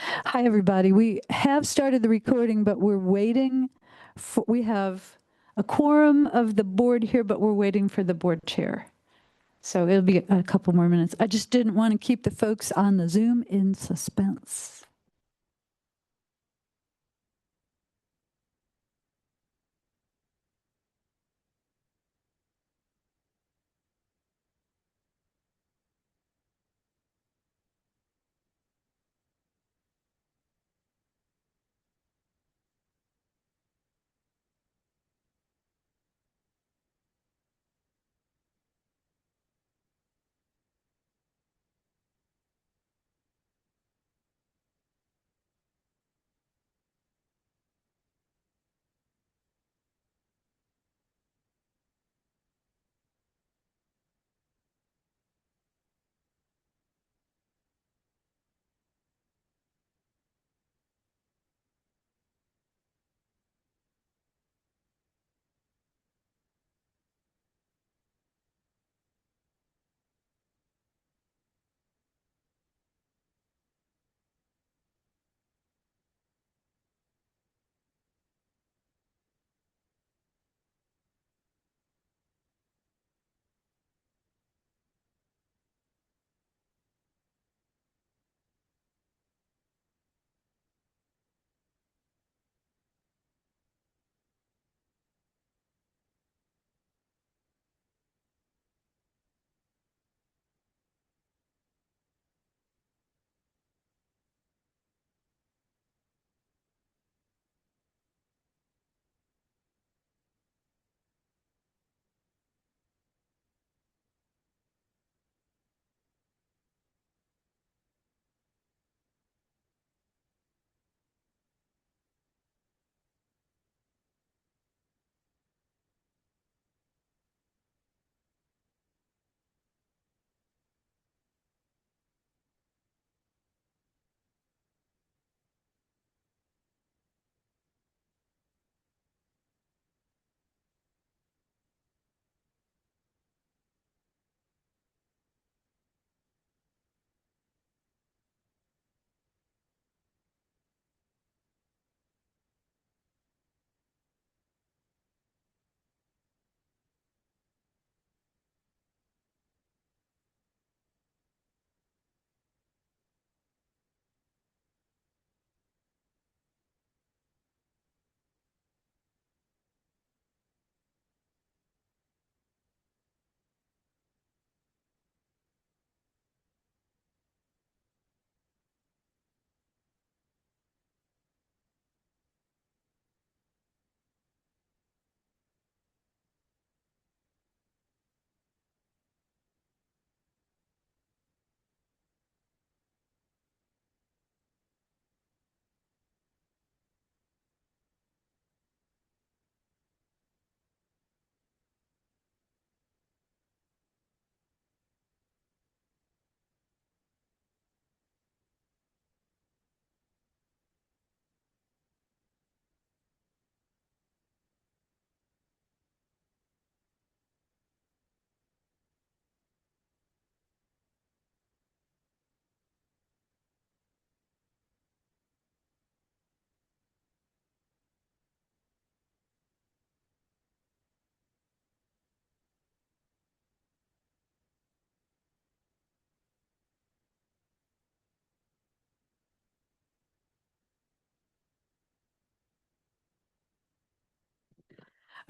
Hi, everybody. We have started the recording, but we're waiting for, we have a quorum of the board here, but we're waiting for the board chair. So it'll be a couple more minutes. I just didn't want to keep the folks on the Zoom in suspense.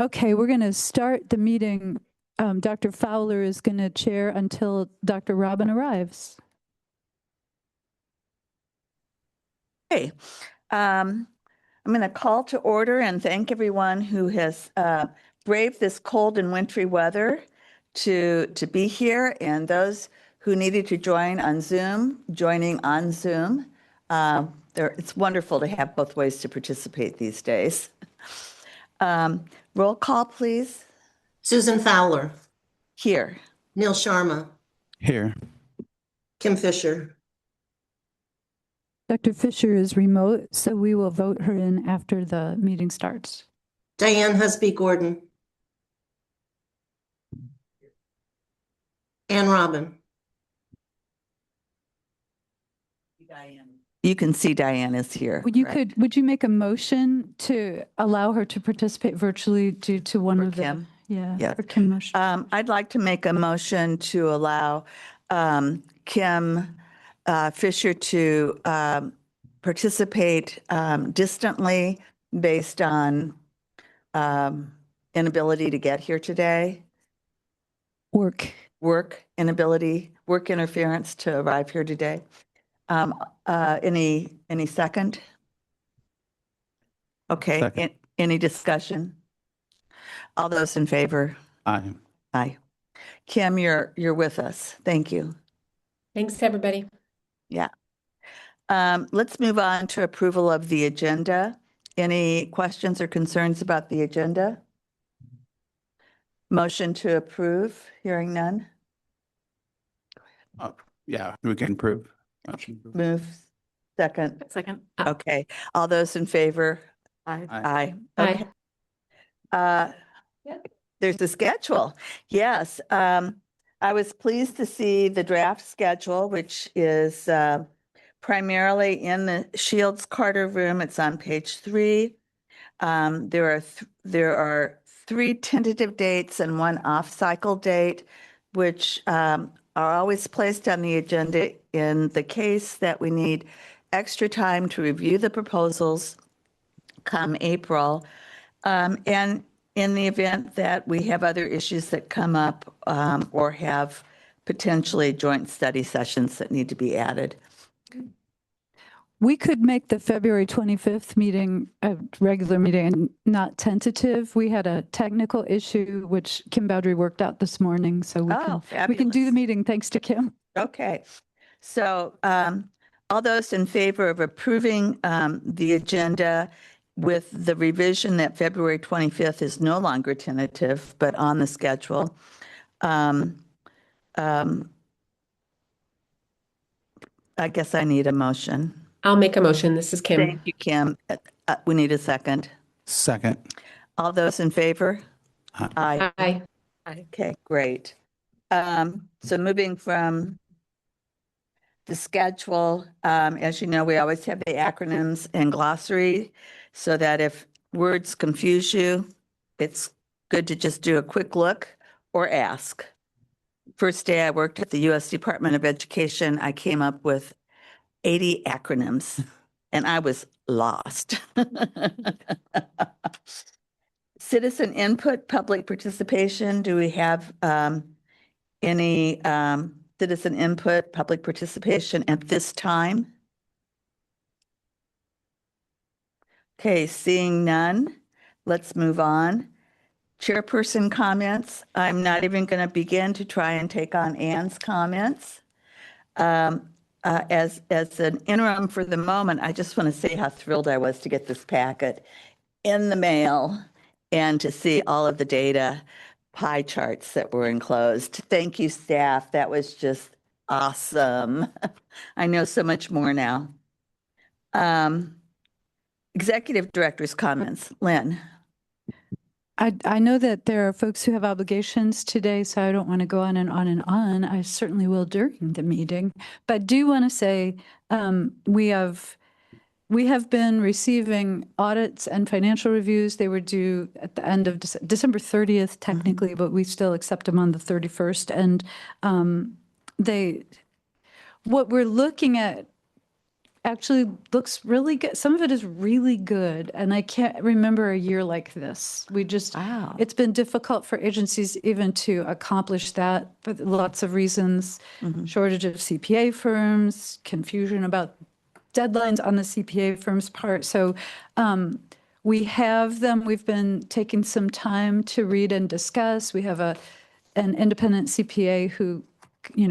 Okay, we're going to start the meeting. Dr. Fowler is going to chair until Dr. Robin arrives. Okay. I'm going to call to order and thank everyone who has braved this cold and wintry weather to be here, and those who needed to join on Zoom, joining on Zoom. It's wonderful to have both ways to participate these days. Roll call, please. Susan Fowler. Here. Neil Sharma. Here. Kim Fisher. Dr. Fisher is remote, so we will vote her in after the meeting starts. Diane Husby Gordon. Ann Robin. Diane. You can see Diane is here. correct? Would you make a motion to allow her to participate virtually due to one For of the, Kim? yeah, Yes. for Kim motion. I'd like to make a motion to allow Kim Fisher to participate distantly based on inability to get here today, Work. work interference to arrive here today. Any second? Okay, Second. any discussion? All those in favor? Aye. Aye. Kim, you're with us. Thank you. Thanks, everybody. Yeah. Let's move on to approval of the agenda. Any questions or concerns about the agenda? Motion to approve, hearing none. Yeah, we can approve. Motion approved. Move second. Second. Okay. All those in favor? Aye. Aye. Aye. Okay. There's the schedule. Yes. I was pleased to see the draft schedule, which is primarily in the Shields Carter room. It's on page 3. There are 3 tentative dates and 1 off-cycle date, which are always placed on the agenda in the case that we need extra time to review the proposals come April. And in the event that we have other issues that come up or have potentially joint study sessions that need to be added. We could make the February 25th meeting a regular meeting and not tentative. We had a technical issue, which Kim Bowdry worked out this morning. So we can do fabulous. the meeting thanks to Kim. Okay. So all those in favor of approving the agenda with the revision that February 25th is no longer tentative, but on the schedule. I guess I need a motion. I'll make a motion. This is Kim. Thank you, Kim. We need a second. Second. All those in favor? Aye. Aye. Aye. Okay, great. So moving from the schedule, as you know, we always have the acronyms and glossary so that if words confuse you, it's good to just do a quick look or ask. First day I worked at the U.S. Department of Education, I came up with 80 acronyms and I was lost. Citizen input, public participation. Do we have any citizen input, public participation at this time? Okay, seeing none, let's move on. Chairperson comments. I'm not even going to begin to try and take on Ann's comments. As an interim for the moment, I just want to say how thrilled I was to get this packet in the mail and to see all of the data pie charts that were enclosed. Thank you, staff. That was just awesome. I know so much more now. Executive director's comments. Lynn. I know that there are folks who have obligations today, so I don't want to go on and on and on. I certainly will during the meeting, but do want to say we have been receiving audits and financial reviews. They were due at the end of December 30th, technically, but we still accept them on the 31st. And what we're looking at actually looks really good. Some of it is really good. And I can't remember a year like this. Wow. It's been difficult for agencies even to accomplish that for lots of reasons. Shortage of CPA firms, confusion about deadlines on the CPA firm's part. So we have them. We've been taking some time to read and discuss. We have an independent CPA who,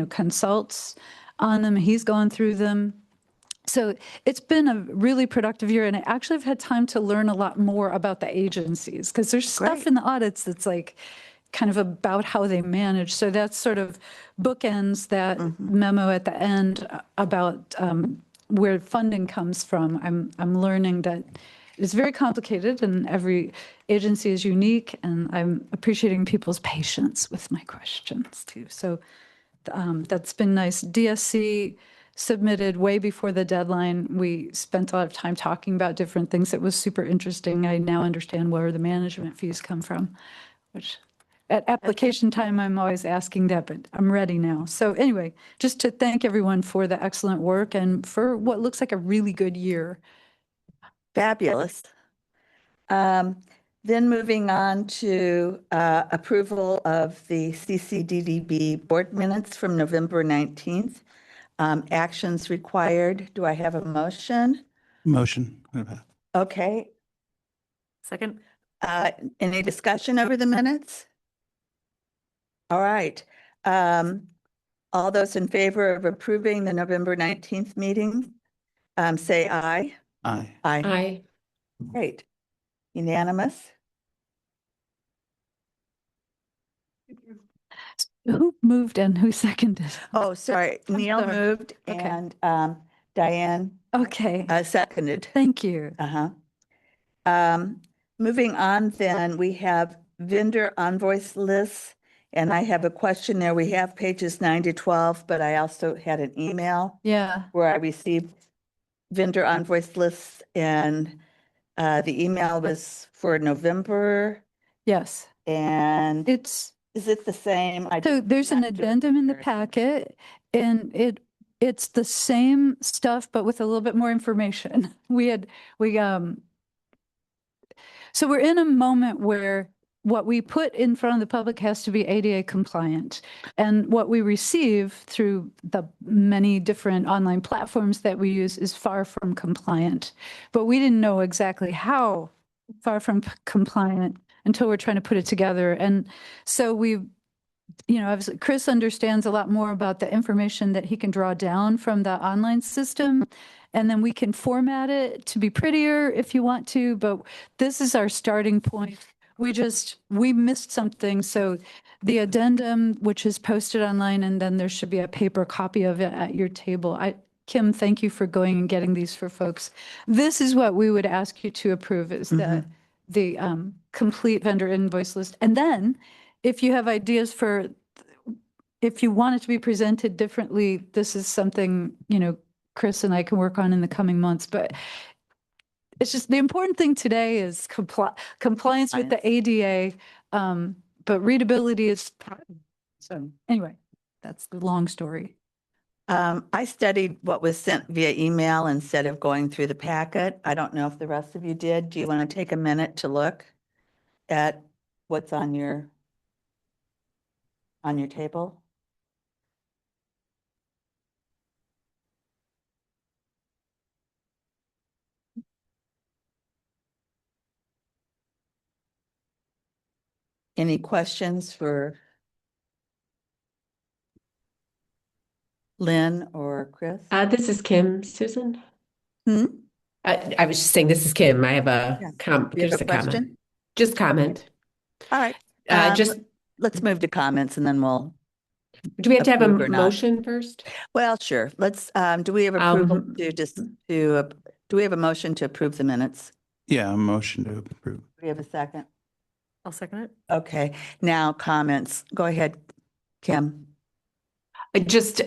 consults on them. He's gone through them. So it's been a really productive year, and I actually have had time to learn a lot more about the agencies because there's stuff in the audits that's like kind of about how they manage. So that's sort of bookends that memo at the end about where funding comes from. I'm learning that it's very complicated and every agency is unique, and I'm appreciating people's patience with my questions too. So that's been nice. DSC submitted way before the deadline. We spent a lot of time talking about different things. It was super interesting. I now understand where the management fees come from, which at application time, I'm always asking that, but I'm ready now. So anyway, just to thank everyone for the excellent work and for what looks like a really good year. Fabulous. Then moving on to approval of the CCDDB board minutes from November 19th. Actions required. Do I have a motion? Motion. Okay. Second. Any discussion over the minutes? All right. All those in favor of approving the November 19th meeting, say aye. Aye. Aye. Aye. Great. Unanimous. Who moved and who seconded? Oh, sorry. Neil sorry. moved Okay. and Diane Okay, seconded. thank you. Uh-huh. Moving on then, we have vendor invoice lists. And I have a question there. We have pages 9 to 12, but I also had an email Yeah, where I received vendor invoice lists, and the email was for November, yes. and It's, is it the same? so there's an not do- addendum in the packet and it's the same stuff, but with a little bit more information. So we're in a moment where what we put in front of the public has to be ADA compliant. And what we receive through the many different online platforms that we use is far from compliant. But we didn't know exactly how far from compliant until we're trying to put it together. And so obviously Chris understands a lot more about the information that he can draw down from the online system. And then we can format it to be prettier if you want to, but this is our starting point. We missed something. So the addendum, which is posted online, and then there should be a paper copy of it at your table. Kim, thank you for going and getting these for folks. This is what we would ask you to approve is the complete vendor invoice list. And then if you have ideas for, if you want it to be presented differently, this is something, Chris and I can work on in the coming months, but it's just the important thing today is compliance with the ADA, but readability is, so anyway, that's the long story. I studied what was sent via email instead of going through the packet. I don't know if the rest of you did. Do you want to take a minute to look at what's on your table? Any questions for Lynn or Chris? This is Kim, Susan. Hmm? I was just saying, this is Kim. I have a Yeah. Do you have just a a comment. question? Just comment. All right. Just, Let's move to comments and then we'll, do we have to have a approve or not. motion first? well, sure. Let's, do we have approval to just do we have a motion to approve the minutes? Yeah, a motion to approve. Do we have a second? I'll second it. Okay, now comments. Go ahead, Kim. I just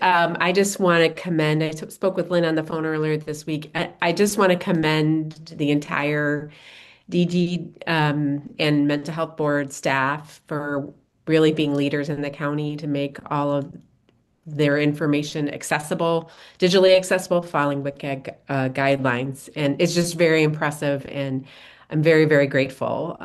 want to commend, I spoke with Lynn on the phone earlier this week. I just want to commend the entire DG and mental health board staff for really being leaders in the county to make all of their information accessible, digitally accessible, following WCAG guidelines. And it's just very impressive. And I'm very, very grateful.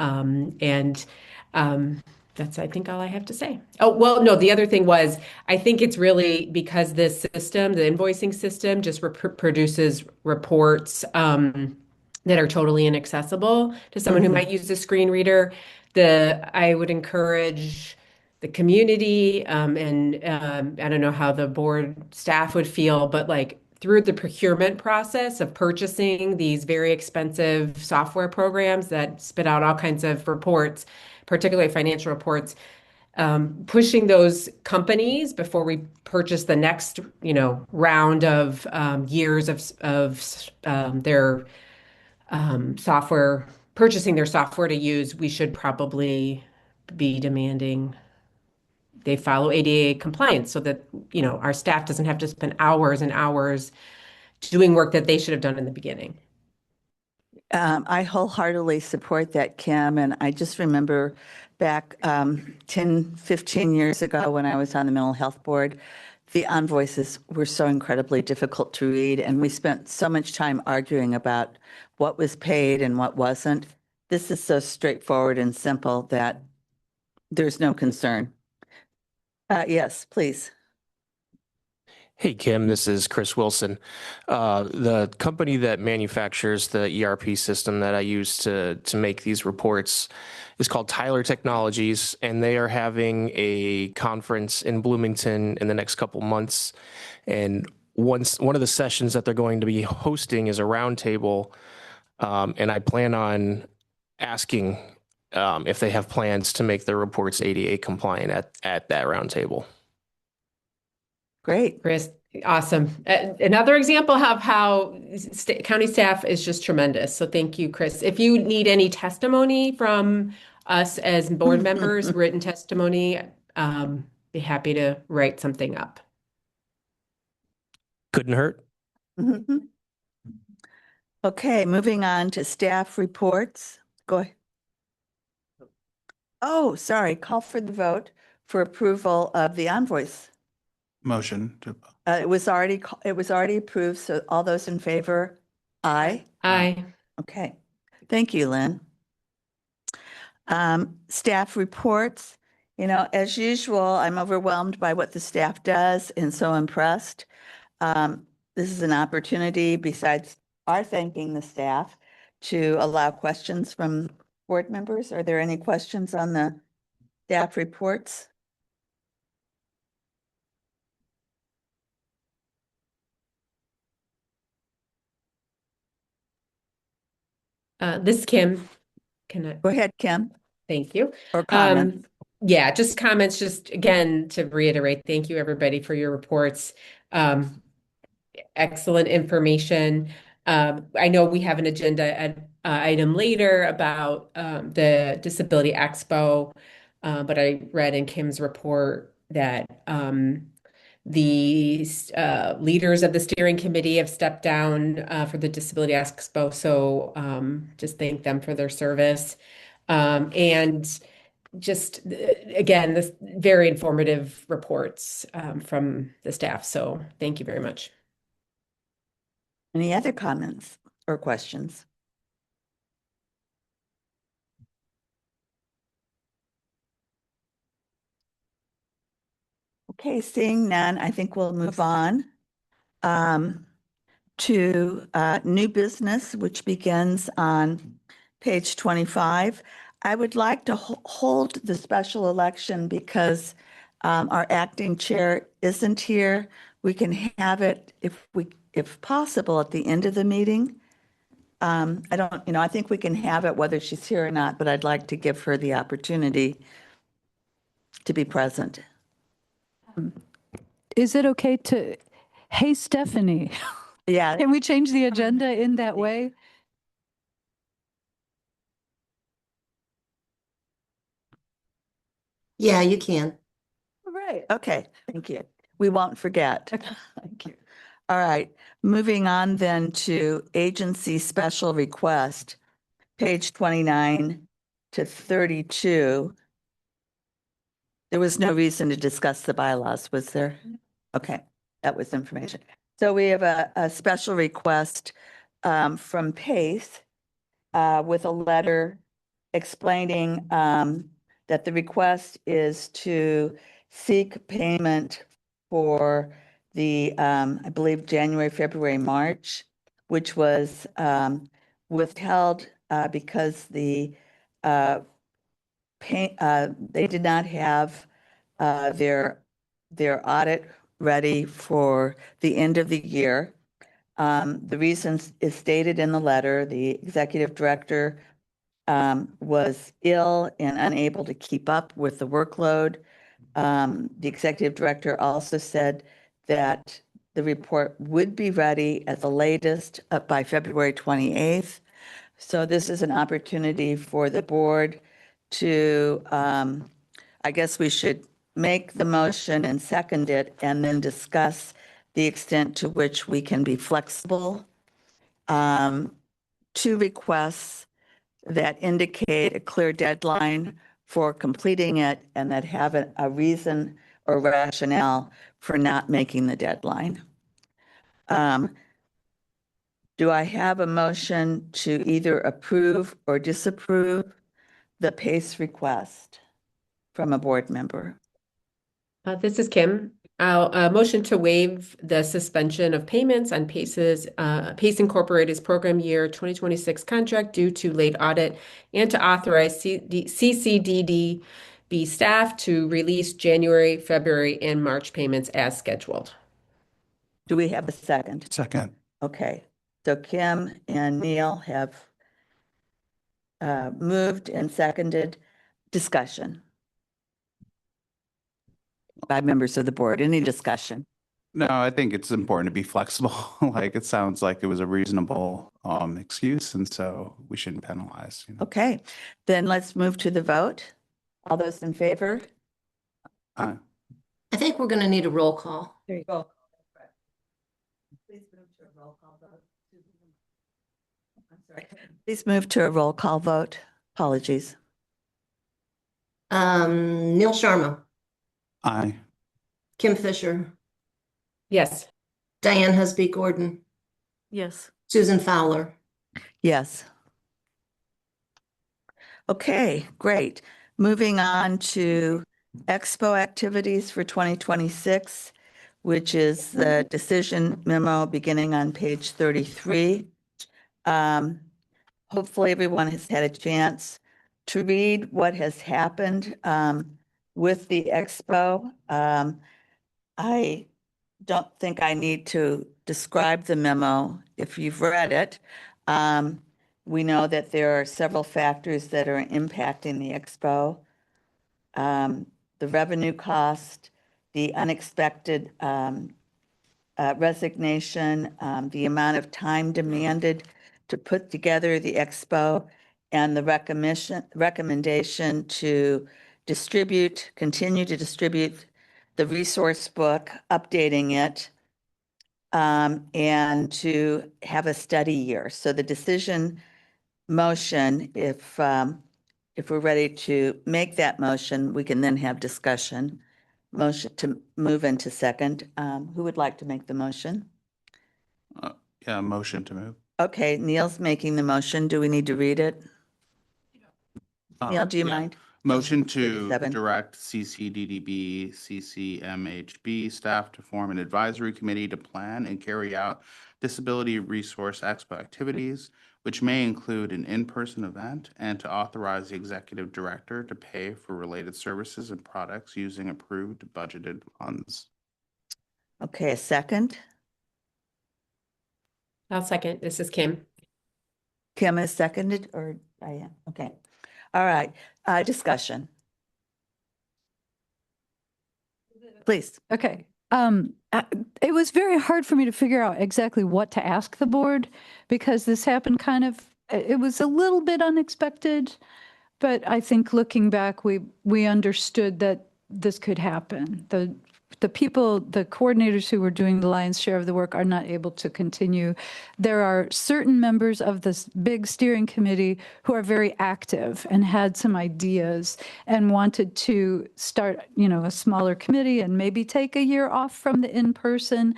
That's, I think, all I have to say. Oh, well, no, the other thing was, I think it's really because this system, the invoicing system, just produces reports that are totally inaccessible to someone who might use a screen reader. I would encourage the community, and I don't know how the board staff would feel, but like through the procurement process of purchasing these very expensive software programs that spit out all kinds of reports, particularly financial reports, pushing those companies before we purchase the next, round of years of their software, purchasing their software to use, we should probably be demanding they follow ADA compliance so that, our staff doesn't have to spend hours and hours doing work that they should have done in the beginning. I wholeheartedly support that, Kim. And I just remember back 10, 15 years ago when I was on the mental health board, the invoices were so incredibly difficult to read. And we spent so much time arguing about what was paid and what wasn't. This is so straightforward and simple that there's no concern. Yes, please. Hey, Kim, this is Chris Wilson. The company that manufactures the ERP system that I use to make these reports is called Tyler Technologies, and they are having a conference in Bloomington in the next couple months. And one of the sessions that they're going to be hosting is a roundtable, and I plan on asking if they have plans to make their reports ADA compliant at that roundtable. Great. Chris, awesome. Another example of how county staff is just tremendous. So thank you, Chris. If you need any testimony from us as board members, written testimony, be happy to write something up. Couldn't hurt. Mhm. Okay, moving on to staff reports. Go ahead. Oh, sorry, call for the vote for approval of the invoice. Motion to, It was already approved, so all those in favor? Aye. Aye. Okay, thank you, Lynn. Staff reports, as usual, I'm overwhelmed by what the staff does and so impressed. This is an opportunity, besides our thanking the staff, to allow questions from board members. Are there any questions on the staff reports? This is Kim. Can I? Go ahead, Kim, Thank you. or comments. Yeah, just comments, just again, to reiterate, thank you everybody for your reports. Excellent information. I know we have an agenda item later about the Disability Expo, but I read in Kim's report that the leaders of the steering committee have stepped down for the Disability Expo. So just thank them for their service. And just again, this very informative reports from the staff. So thank you very much. Any other comments or questions? Okay, seeing none, I think we'll move on to new business, which begins on page 25. I would like to hold the special election because our acting chair isn't here. We can have it if possible at the end of the meeting. I think we can have it whether she's here or not, but I'd like to give her the opportunity to be present. Is it okay to, hey, Stephanie, Yeah, can we change the agenda in that way? Yeah, you can. all right. Okay, thank you. We won't forget. Thank you. All right, moving on then to agency special request, page 29 to 32. There was no reason to discuss the bylaws, was there? Okay, that was information. So we have a special request from PACE with a letter explaining that the request is to seek payment for the, I believe, January, February, March, which was withheld because the they did not have their audit ready for the end of the year. The reasons is stated in the letter. The executive director was ill and unable to keep up with the workload. The executive director also said that the report would be ready at the latest by February 28th. So this is an opportunity for the board to, I guess we should make the motion and second it, and then discuss the extent to which we can be flexible to requests that indicate a clear deadline for completing it and that have a reason or rationale for not making the deadline. Do I have a motion to either approve or disapprove the PACE request from a board member? This is Kim. I'll motion to waive the suspension of payments on PACE Incorporated's program year 2026 contract due to late audit and to authorize CCDDB staff to release January, February, and March payments as scheduled. Do we have a second? Second. Okay, so Kim and Neil have moved and seconded. Discussion by members of the board. Any discussion? No, I think it's important to be flexible. Like, it sounds like it was a reasonable excuse, and so we shouldn't penalize. Okay, then let's move to the vote. All those in favor? I think we're going to need a roll call. There you go. Please move to a roll call vote. I'm sorry. Please move to a roll call vote. Apologies. Neil Sharma, Aye. Kim Fisher, Yes. Diane Husby Gordon, Yes. Susan Fowler. Yes. Okay, great. Moving on to Expo activities for 2026, which is the decision memo beginning on page 33. Hopefully everyone has had a chance to read what has happened with the Expo. I don't think I need to describe the memo if you've read it. We know that there are several factors that are impacting the Expo. The revenue cost, the unexpected resignation, the amount of time demanded to put together the Expo, and the recommendation to continue to distribute the resource book, updating it, and to have a study year. So the decision motion, if we're ready to make that motion, we can then have discussion. Motion to move into second. Who would like to make the motion? Yeah, motion to move. Okay, Neil's making the motion. Do we need to read it? Neil, do you Yeah. mind? Motion to 37. direct CCDDB, CCMHB staff to form an advisory committee to plan and carry out Disability Resource Expo activities, which may include an in-person event, and to authorize the executive director to pay for related services and products using approved budgeted funds. Okay, a second. I'll second. This is Kim. Kim has seconded, or Diane? Okay. All right, discussion. Please. Okay. It was very hard for me to figure out exactly what to ask the board because this happened it was a little bit unexpected, but I think looking back, we understood that this could happen. The people, the coordinators who were doing the lion's share of the work are not able to continue. There are certain members of this big steering committee who are very active and had some ideas and wanted to start, a smaller committee and maybe take a year off from the in-person.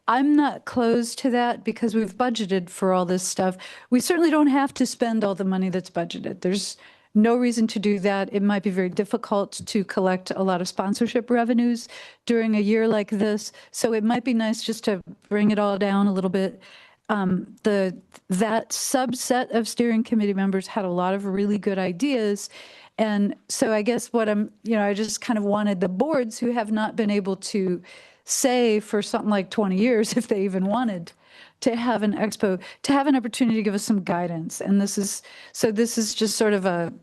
I'm not closed to that because we've budgeted for all this stuff. We certainly don't have to spend all the money that's budgeted. There's no reason to do that. It might be very difficult to collect a lot of sponsorship revenues during a year like this. So it might be nice just to bring it all down a little bit. That subset of steering committee members had a lot of really good ideas. And so I guess I just kind of wanted the boards who have not been able to say for something like 20 years, if they even wanted to have an expo, to have an opportunity to give us some guidance. And this is just sort of a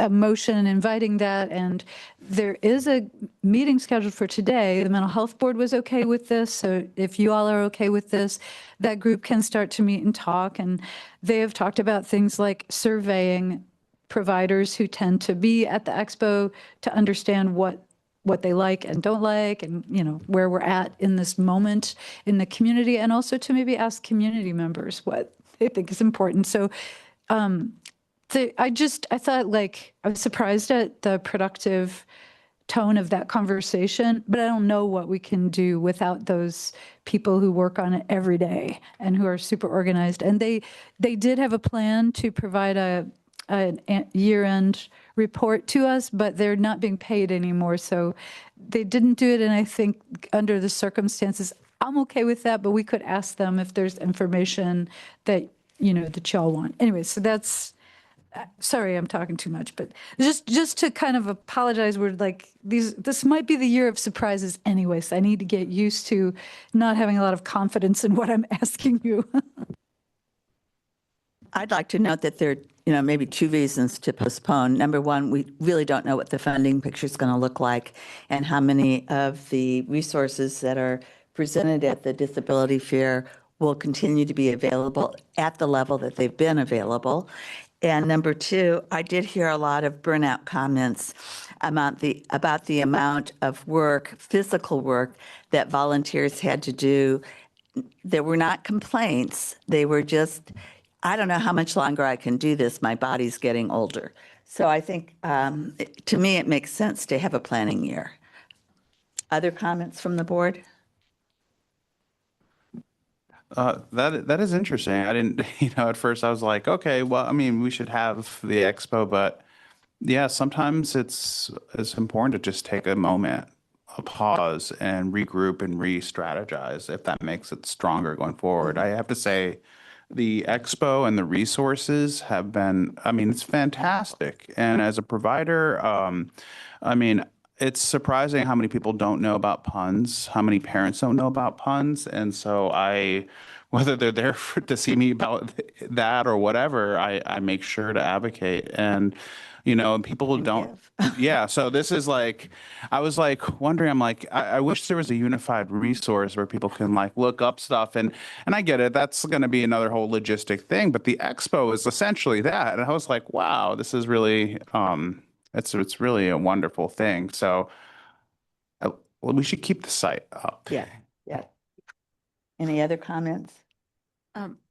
motion inviting that. And there is a meeting scheduled for today. The mental health board was okay with this. So if you all are okay with this, that group can start to meet and talk. And they have talked about things like surveying providers who tend to be at the expo to understand what they like and don't like, and, you know, where we're at in this moment in the community, and also to maybe ask community members what they think is important. So I thought, like, I was surprised at the productive tone of that conversation, but I don't know what we can do without those people who work on it every day and who are super organized. And they did have a plan to provide a year-end report to us, but they're not being paid anymore. So they didn't do it. And I think under the circumstances, I'm okay with that, but we could ask them if there's information that, you know, that y'all want. Anyway, so that's, sorry, I'm talking too much, but just to kind of apologize, we're like, this might be the year of surprises anyway, so I need to get used to not having a lot of confidence in what I'm asking you. I'd like to note that there are, you know, maybe two reasons to postpone. Number one, we really don't know what the funding picture is going to look like and how many of the resources that are presented at the disability fair will continue to be available at the level that they've been available. And number two, I did hear a lot of burnout comments about the amount of work, physical work, that volunteers had to do. There were not complaints. They were just, I don't know how much longer I can do this. My body's getting older. So I think, to me, it makes sense to have a planning year. Other comments from the board? That is interesting. I didn't, you know, at first I was like, okay, well, I mean, we should have the expo, but yeah, sometimes it's important to just take a moment, a pause, and regroup and re-strategize if that makes it stronger going forward. I have to say, the expo and the resources have been, I mean, it's fantastic. And as a provider, I mean, it's surprising how many people don't know about puns, how many parents don't know about puns. And so whether they're there to see me about that or whatever, I make sure to advocate. And, you know, people don't, yeah. So this is like, I was like wondering, I'm like, I wish there was a unified resource where people can like look up stuff. And I get it. That's going to be another whole logistic thing. But the expo is essentially that. And I was like, wow, this is really, it's really a wonderful thing. So well, we should keep the site up. Yeah, yeah. Any other comments?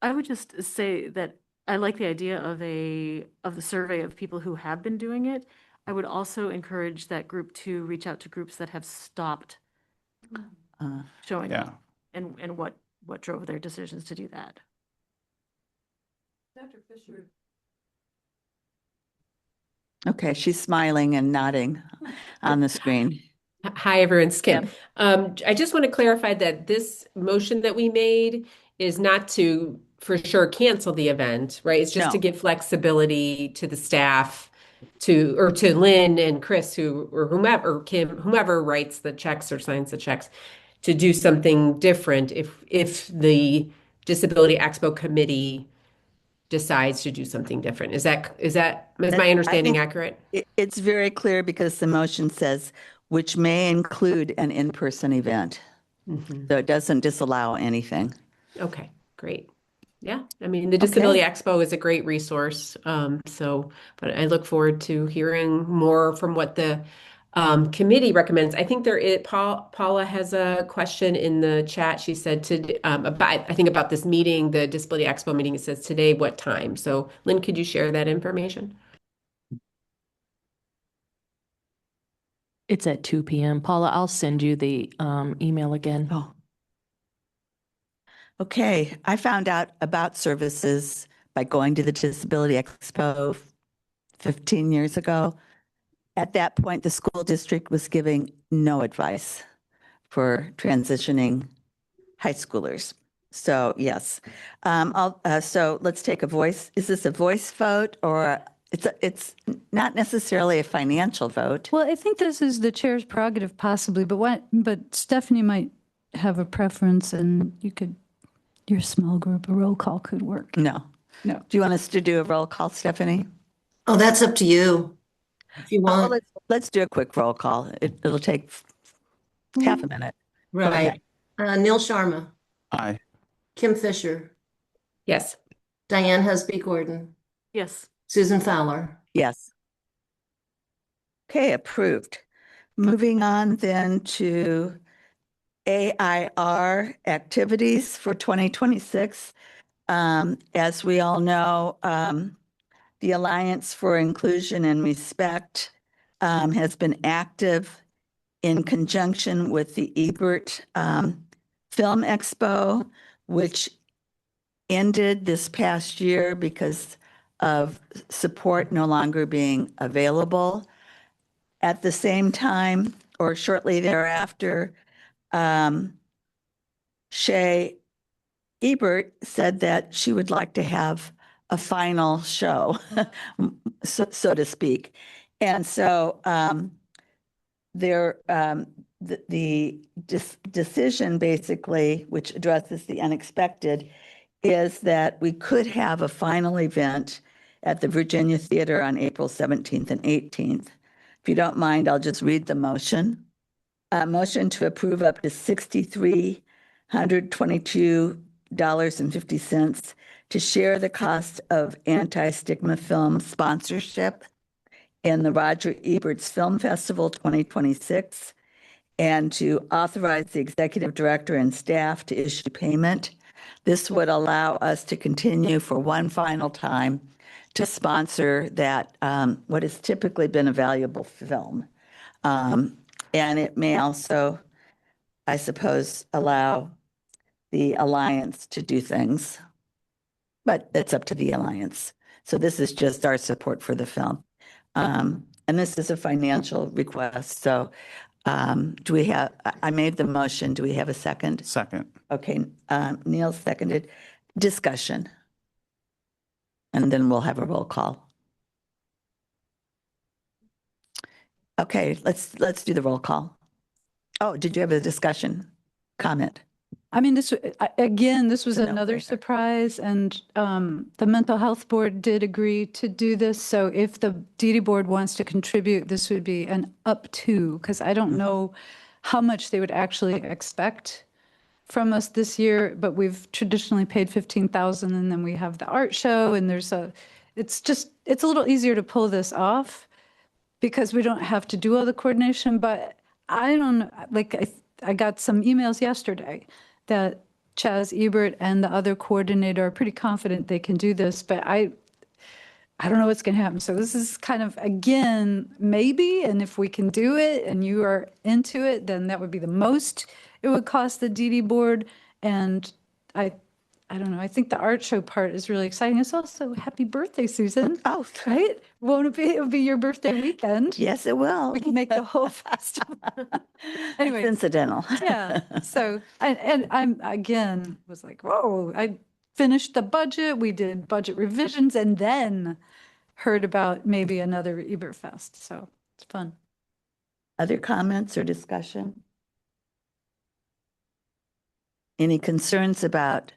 I would just say that I like the idea of the survey of people who have been doing it. I would also encourage that group to reach out to groups that have stopped showing Yeah. up and what drove their decisions to do that. Dr. Fisher. Okay, she's smiling and nodding on the screen. Hi, everyone. It's Kim. I just want to clarify that this motion that we made is not to, for sure, cancel the event, right? It's just to No. give flexibility to the staff, or to Lynn and Chris, or whomever, or Kim, whomever writes the checks or signs the checks, to do something different if the Disability Expo Committee decides to do something different. Is my understanding accurate? It's very clear because the motion says, which may include an in-person event. So it doesn't disallow anything. Okay, great. Yeah, I mean, the Disability Expo is a great resource. But I look forward to hearing more from what the committee recommends. I think Paula has a question in the chat. She said about this meeting, the Disability Expo meeting. It says today, what time? So Lynn, could you share that information? It's at 2 p.m. Paula, I'll send you the email again. Oh. Okay, I found out about services by going to the Disability Expo 15 years ago. At that point, the school district was giving no advice for transitioning high schoolers. So yes, so let's take a voice. Is this a voice vote, or it's not necessarily a financial vote? Well, I think this is the chair's prerogative possibly, but Stephanie might have a preference, and your small group, a roll call could work. No. Do you want us to do a roll call, Stephanie? Oh, that's up to you. If you Well, want. let's do a quick roll call. It'll take half a minute. Right. Neil Sharma, Aye. Kim Fisher, Yes. Diane Husby Gordon, Yes. Susan Fowler, Yes. Okay, approved. Moving on then to AIR activities for 2026. As we all know, the Alliance for Inclusion and Respect has been active in conjunction with the Ebert Film Expo, which ended this past year because of support no longer being available. At the same time, or shortly thereafter, Shay Ebert said that she would like to have a final show, so to speak. And so the decision basically, which addresses the unexpected, is that we could have a final event at the Virginia Theater on April 17th and 18th. If you don't mind, I'll just read the motion. Motion to approve up to $6,322.50 to share the cost of anti-stigma film sponsorship in the Roger Ebert's Film Festival 2026, and to authorize the executive director and staff to issue payment. This would allow us to continue for one final time to sponsor that, what has typically been a valuable film. And it may also, I suppose, allow the Alliance to do things, but it's up to the Alliance. So this is just our support for the film. And this is a financial request. So do we have, I made the motion. Do we have a second? Second. Okay, Neil seconded. Discussion. And then we'll have a roll call. Okay, let's do the roll call. Oh, did you have a discussion comment? I mean, this was a another no-brainer. surprise, and the Mental Health Board did agree to do this. So if the DD Board wants to contribute, this would be an up to, because I don't know how much they would actually expect from us this year, but we've traditionally paid 15,000, and then we have the art show, and it's a little easier to pull this off because we don't have to do all the coordination. But I don't know, like I got some emails yesterday that Chaz Ebert and the other coordinator are pretty confident they can do this, but I don't know what's going to happen. So this is kind of, again, maybe, and if we can do it and you are into it, then that would be the most it would cost the DD Board. And I don't know, I think the art show part is really exciting. It's also happy birthday, Susan. Oh, Right? Won't it be? It'll be your birthday weekend. yes, it will. We can make the whole festival. Anyway, It's incidental. yeah. So, and I'm, again, was like, whoa, I finished the budget. We did budget revisions and then heard about maybe another Ebert Fest. So it's fun. Other comments or discussion? Any concerns about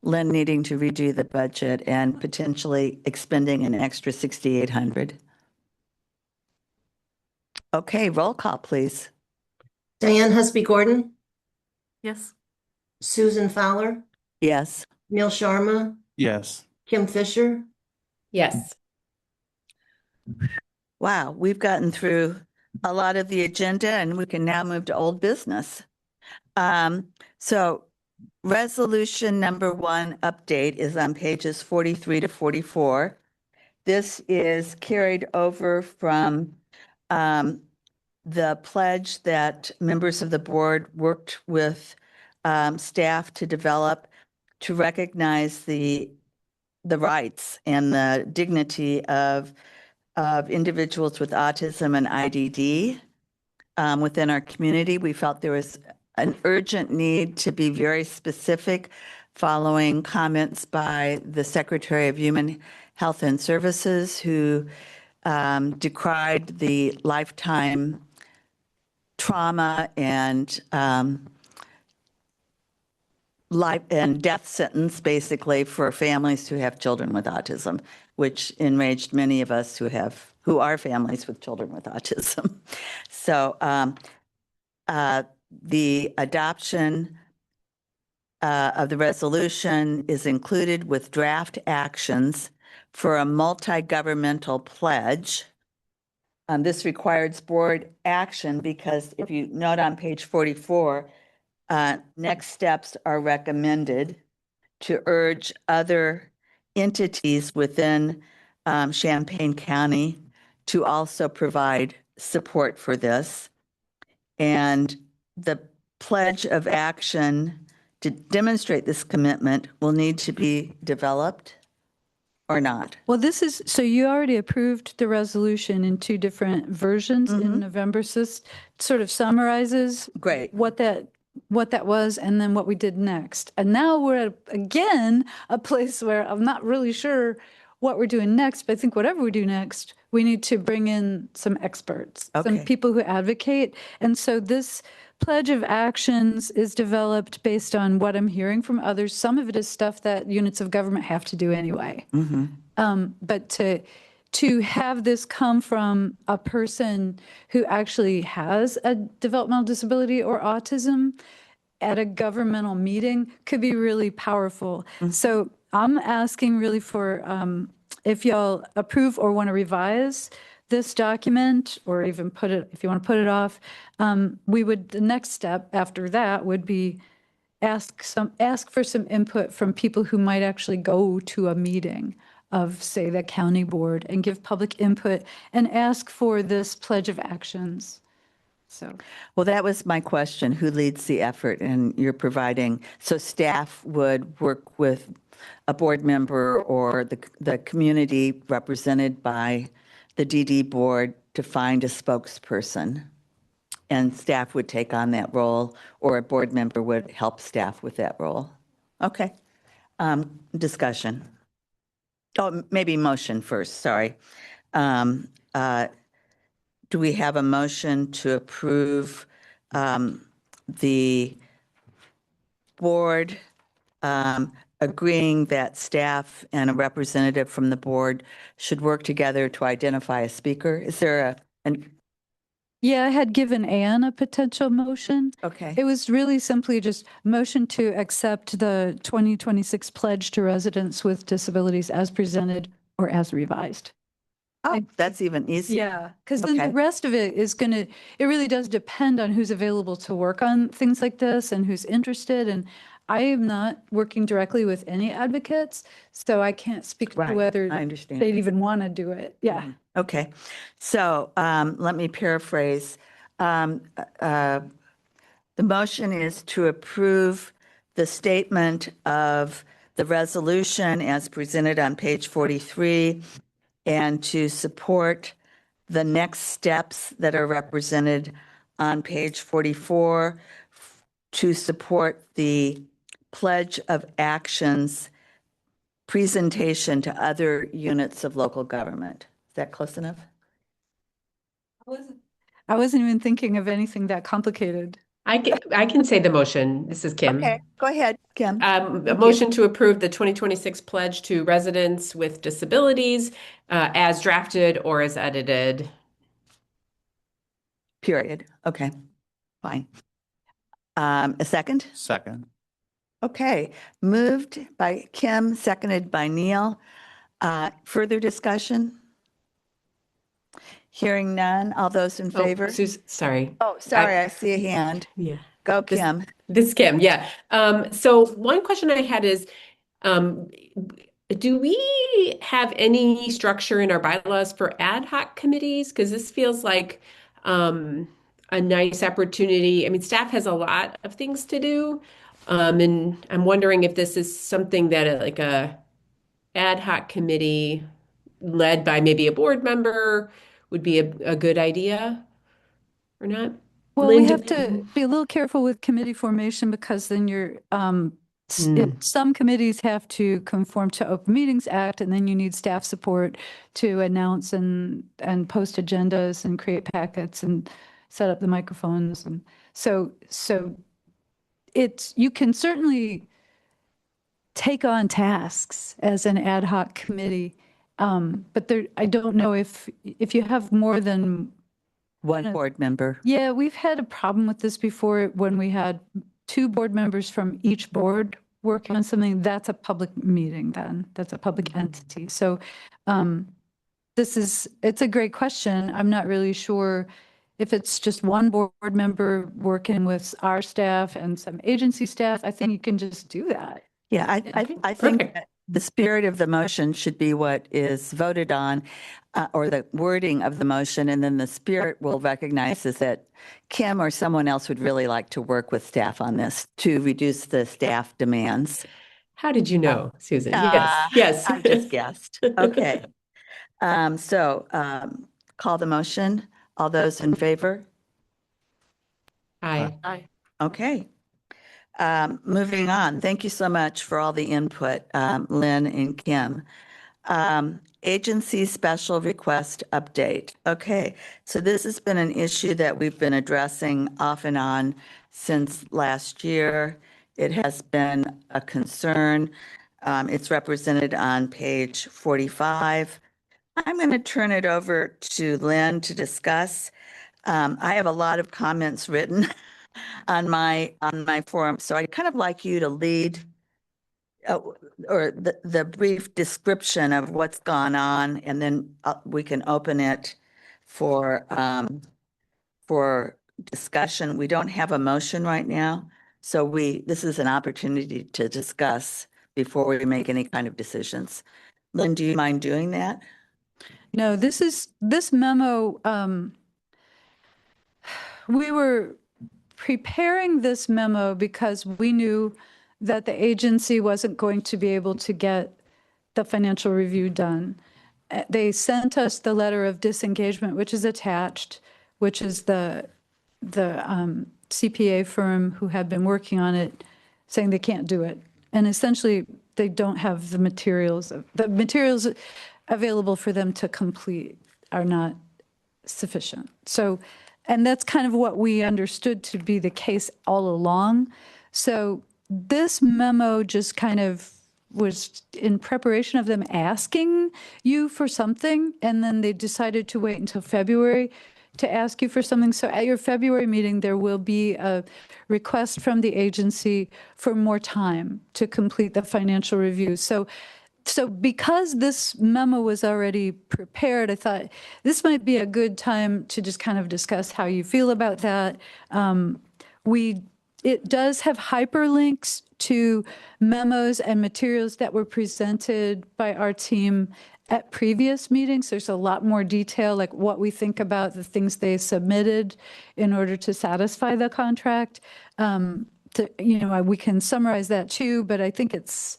Lynn needing to redo the budget and potentially expending an extra 6,800? Okay, roll call, please. Diane Husby Gordon, Yes. Susan Fowler, Yes. Neil Sharma, Yes. Kim Fisher. Yes. Wow, we've gotten through a lot of the agenda and we can now move to old business. So resolution number 1 update is on pages 43 to 44. This is carried over from the pledge that members of the board worked with staff to develop to recognize the rights and the dignity of individuals with autism and IDD within our community. We felt there was an urgent need to be very specific following comments by the Secretary of Human Health and Services, who decried the lifetime trauma and life and death sentence, basically, for families who have children with autism, which enraged many of us who are families with children with autism. So the adoption of the resolution is included with draft actions for a multi-governmental pledge. This requires board action because if you note on page 44, next steps are recommended to urge other entities within Champaign County to also provide support for this. And the pledge of action to demonstrate this commitment will need to be developed or not. Well, this is, so you already approved the resolution in two different versions in November. So this sort of summarizes Great. what that was and then what we did next. And now we're at, again, a place where I'm not really sure what we're doing next, but I think whatever we do next, we need to bring in some experts, some Okay. people who advocate. And so this pledge of actions is developed based on what I'm hearing from others. Some of it is stuff that units of government have to do anyway. But to have this come from a person who actually has a developmental disability or autism at a governmental meeting could be really powerful. So I'm asking really for, if y'all approve or want to revise this document, or even put it, if you want to put it off, we would, the next step after that would be ask for some input from people who might actually go to a meeting of, say, the county board and give public input and ask for this pledge of actions. So, Well, that was my question. Who leads the effort? And you're providing, so staff would work with a board member or the community represented by the DD board to find a spokesperson. And staff would take on that role, or a board member would help staff with that role. Okay. Discussion. Oh, maybe motion first, sorry. Do we have a motion to approve the board agreeing that staff and a representative from the board should work together to identify a speaker? Is there yeah, I had given Anne a potential motion. okay. It was really simply just motion to accept the 2026 pledge to residents with disabilities as presented or as revised. Oh, that's even easier. Yeah, because then Okay. the rest of it is going to, it really does depend on who's available to work on things like this and who's interested. And I am not working directly with any advocates, so I can't speak to Right, whether I understand. they'd even want to do it. Yeah. Okay, so let me paraphrase. The motion is to approve the statement of the resolution as presented on page 43 and to support the next steps that are represented on page 44 to support the pledge of actions presentation to other units of local government. Is that close enough? I wasn't even thinking of anything that complicated. I can say the motion. This is Kim. Okay, go ahead, Kim. A motion to approve the 2026 pledge to residents with disabilities as drafted or as edited. Period. Okay, fine. A second? Second. Okay, moved by Kim, seconded by Neil. Further discussion? Hearing none. All those in favor? Sorry. Oh, sorry, I see a hand. Yeah. Go, Kim. This is Kim, yeah. So one question I had is, do we have any structure in our bylaws for ad hoc committees? Because this feels like a nice opportunity. I mean, staff has a lot of things to do. And I'm wondering if this is something that like a ad hoc committee led by maybe a board member would be a good idea or not? Well, Lynn, we have to be a little careful with committee formation because then you're, some committees have to conform to Open Meetings Act, and then you need staff support to announce and post agendas and create packets and set up the microphones. And so you can certainly take on tasks as an ad hoc committee, but I don't know if you have more than One board member. yeah, we've had a problem with this before when we had two board members from each board working on something, that's a public meeting then. That's a public entity. So it's a great question. I'm not really sure if it's just one board member working with our staff and some agency staff. I think you can just do that. Yeah, I think that the spirit of the motion should be what is voted on, or the wording of the motion, and then the spirit will recognize is that Kim or someone else would really like to work with staff on this to reduce the staff demands. How did you know, Susan? Yes, yes. I just guessed. Okay. Call the motion. All those in favor? Aye. Aye. Okay. Moving on. Thank you so much for all the input, Lynn and Kim. Agency special request update. Okay, so this has been an issue that we've been addressing off and on since last year. It has been a concern. It's represented on page 45. I'm going to turn it over to Lynn to discuss. I have a lot of comments written on my forum, so I'd kind of like you to lead or the brief description of what's gone on, and then we can open it for discussion. We don't have a motion right now, so this is an opportunity to discuss before we make any kind of decisions. Lynn, do you mind doing that? No, this memo, we were preparing this memo because we knew that the agency wasn't going to be able to get the financial review done. They sent us the letter of disengagement, which is attached, which is the CPA firm who had been working on it, saying they can't do it. And essentially, they don't have the materials available for them to complete are not sufficient. So, and that's kind of what we understood to be the case all along. So this memo just kind of was in preparation of them asking you for something, and then they decided to wait until February to ask you for something. So at your February meeting, there will be a request from the agency for more time to complete the financial review. So because this memo was already prepared, I thought this might be a good time to just kind of discuss how you feel about that. It does have hyperlinks to memos and materials that were presented by our team at previous meetings. There's a lot more detail, like what we think about the things they submitted in order to satisfy the contract. We can summarize that too, but I think it's,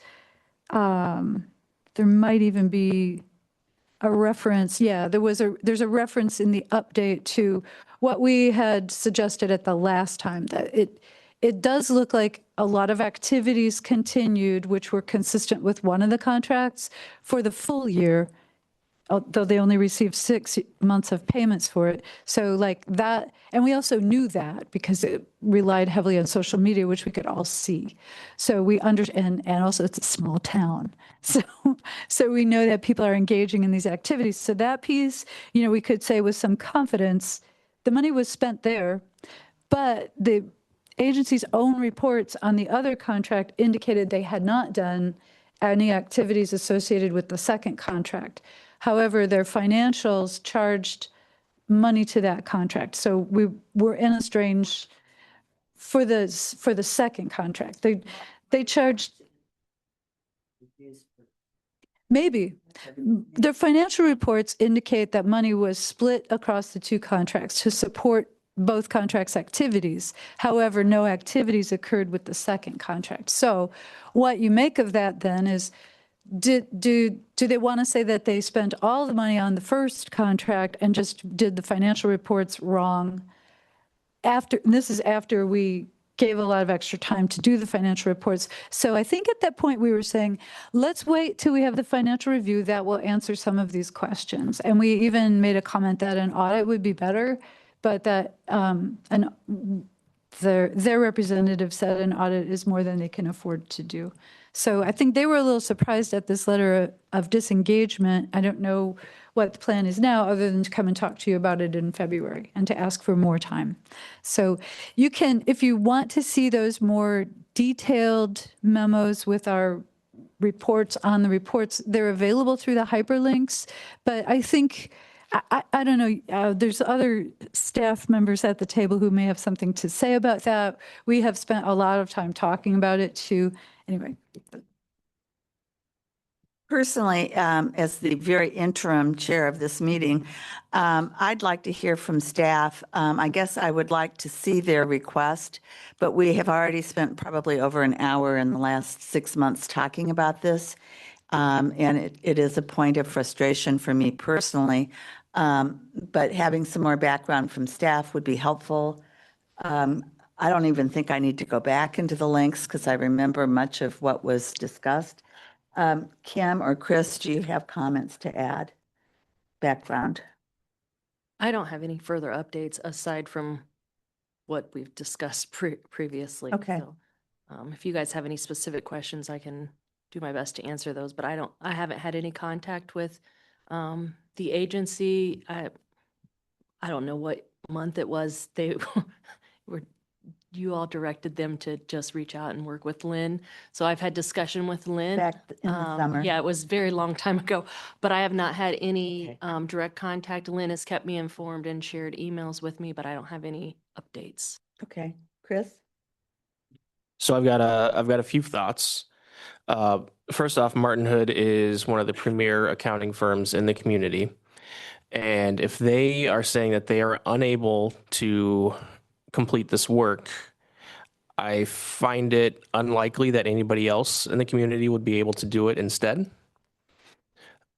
there might even be a reference. Yeah, there's a reference in the update to what we had suggested at the last time, that it does look like a lot of activities continued, which were consistent with one of the contracts for the full year, although they only received 6 months of payments for it. So like that, and we also knew that because it relied heavily on social media, which we could all see. So we understand, and also it's a small town. So we know that people are engaging in these activities. So that piece, we could say with some confidence, the money was spent there, but the agency's own reports on the other contract indicated they had not done any activities associated with the second contract. However, their financials charged money to that contract. So we were in a strange, for the second contract, they charged, maybe. Their financial reports indicate that money was split across the two contracts to support both contracts' activities. However, no activities occurred with the second contract. So what you make of that then is, do they want to say that they spent all the money on the first contract and just did the financial reports wrong? And this is after we gave a lot of extra time to do the financial reports. So I think at that point we were saying, let's wait till we have the financial review that will answer some of these questions. And we even made a comment that an audit would be better, but that their representative said an audit is more than they can afford to do. So I think they were a little surprised at this letter of disengagement. I don't know what the plan is now, other than to come and talk to you about it in February and to ask for more time. So you can, if you want to see those more detailed memos with our reports on the reports, they're available through the hyperlinks. But I think, I don't know, there's other staff members at the table who may have something to say about that. We have spent a lot of time talking about it too. Anyway. Personally, as the very interim chair of this meeting, I'd like to hear from staff. I guess I would like to see their request, but we have already spent probably over an hour in the last 6 months talking about this. And it is a point of frustration for me personally. But having some more background from staff would be helpful. I don't even think I need to go back into the links because I remember much of what was discussed. Kim or Chris, do you have comments to add? Background? I don't have any further updates aside from what we've discussed previously. Okay. So, if you guys have any specific questions, I can do my best to answer those, but I haven't had any contact with the agency. I don't know what month it was. They were, you all directed them to just reach out and work with Lynn. So I've had discussion with Lynn. Back in the summer? Yeah, it was a very long time ago, but I have not had any Okay. direct contact. Lynn has kept me informed and shared emails with me, but I don't have any updates. Okay. Chris? So I've got a few thoughts. First off, Martin Hood is one of the premier accounting firms in the community. And if they are saying that they are unable to complete this work, I find it unlikely that anybody else in the community would be able to do it instead.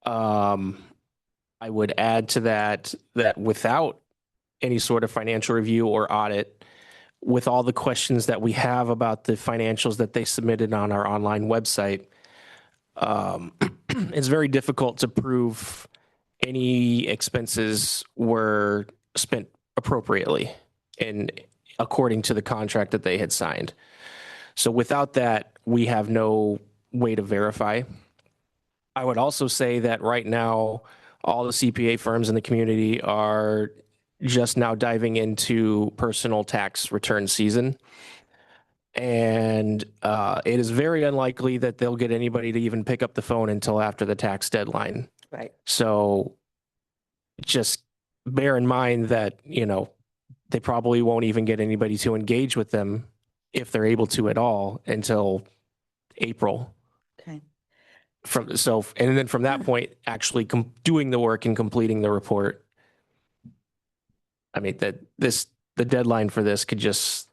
I would add to that without any sort of financial review or audit, with all the questions that we have about the financials that they submitted on our online website, it's very difficult to prove any expenses were spent appropriately and according to the contract that they had signed. So without that, we have no way to verify. I would also say that right now, all the CPA firms in the community are just now diving into personal tax return season. And it is very unlikely that they'll get anybody to even pick up the phone until after the tax deadline. Right. So just bear in mind that, they probably won't even get anybody to engage with them if they're able to at all until April. Okay. And then from that point, actually doing the work and completing the report. I mean, the deadline for this could just,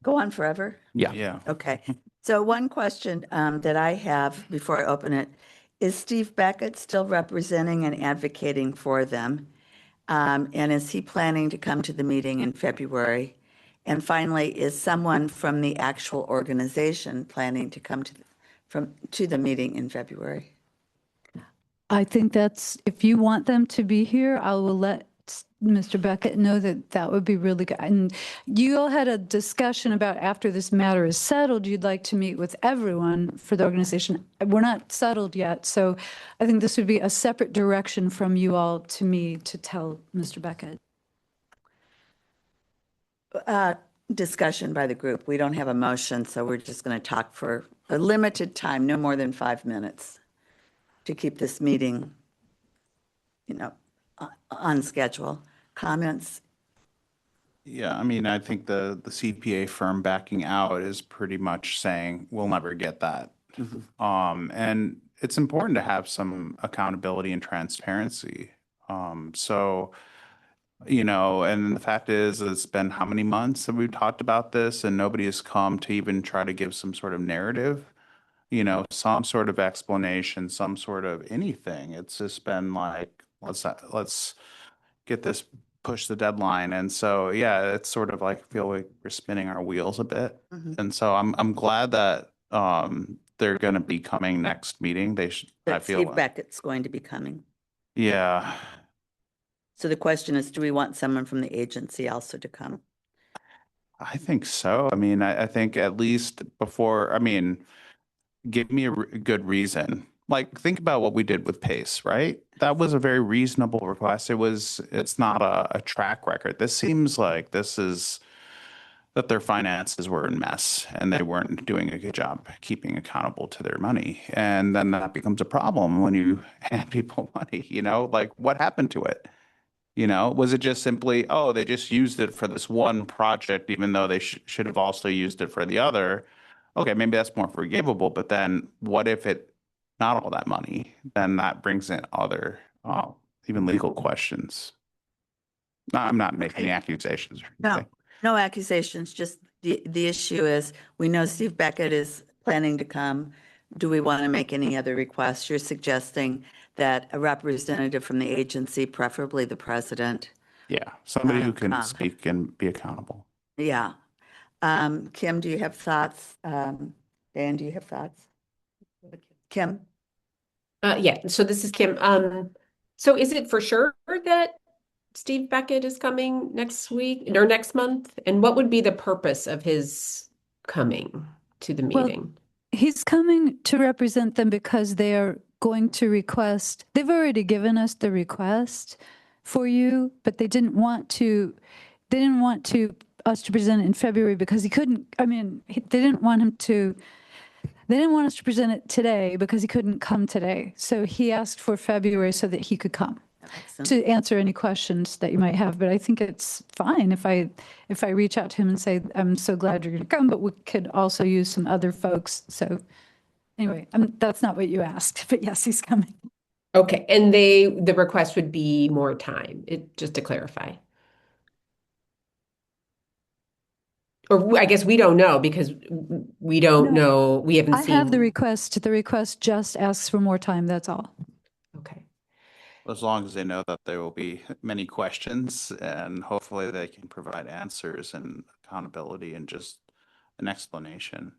Go on forever? yeah. Yeah. Okay. So one question that I have before I open it, is Steve Beckett still representing and advocating for them? And is he planning to come to the meeting in February? And finally, is someone from the actual organization planning to come to the meeting in February? I think that's, if you want them to be here, I will let Mr. Beckett know that would be really good. And you all had a discussion about after this matter is settled, you'd like to meet with everyone for the organization. We're not settled yet, so I think this would be a separate direction from you all to me to tell Mr. Beckett. Discussion by the group. We don't have a motion, so we're just going to talk for a limited time, no more than 5 minutes, to keep this meeting, on schedule. Comments? Yeah, I mean, I think the CPA firm backing out is pretty much saying, we'll never get that. And it's important to have some accountability and transparency. So, and the fact is, it's been how many months that we've talked about this and nobody has come to even try to give some sort of narrative, some sort of explanation, some sort of anything. It's just been like, let's get this, push the deadline. And so, yeah, it's sort of like, I feel like we're spinning our wheels a bit. And so I'm glad that they're going to be coming next meeting. They should, I That feel. Steve Beckett's going to be coming. Yeah. So the question is, do we want someone from the agency also to come? I think so. I mean, I think at least before, I mean, give me a good reason. Like, think about what we did with Pace, right? That was a very reasonable request. It's not a track record. This seems like this is that their finances were in mess and they weren't doing a good job keeping accountable to their money. And then that becomes a problem when you hand people money, like what happened to it? Was it just simply, oh, they just used it for this one project, even though they should have also used it for the other? Okay, maybe that's more forgivable, but then what if it not all that money? Then that brings in other, even legal questions. No, I'm not making any accusations or No, anything. no accusations, just the issue is, we know Steve Beckett is planning to come. Do we want to make any other requests? You're suggesting that a representative from the agency, preferably the president. Yeah, somebody who can come. speak and be accountable. Yeah. Kim, do you have thoughts? Dan, do you have thoughts? Kim? Yeah, so this is Kim. So is it for sure that Steve Beckett is coming next week or next month? And what would be the purpose of his coming to the Well, meeting? He's coming to represent them because they are going to request, they've already given us the request for you, but they didn't want us to present it in February because he couldn't, they didn't want us to present it today because he couldn't come today. So he asked for February so that he could come to answer any questions that you might have. But I think it's fine if I reach out to him and say, I'm so glad you're going to come, but we could also use some other folks. So anyway, that's not what you asked, but yes, he's coming. Okay, and the request would be more time, just to clarify. Or I guess we don't know because we don't know, we haven't I seen. have the request. The request just asks for more time. That's all. Okay. As long as they know that there will be many questions and hopefully they can provide answers and accountability and just an explanation.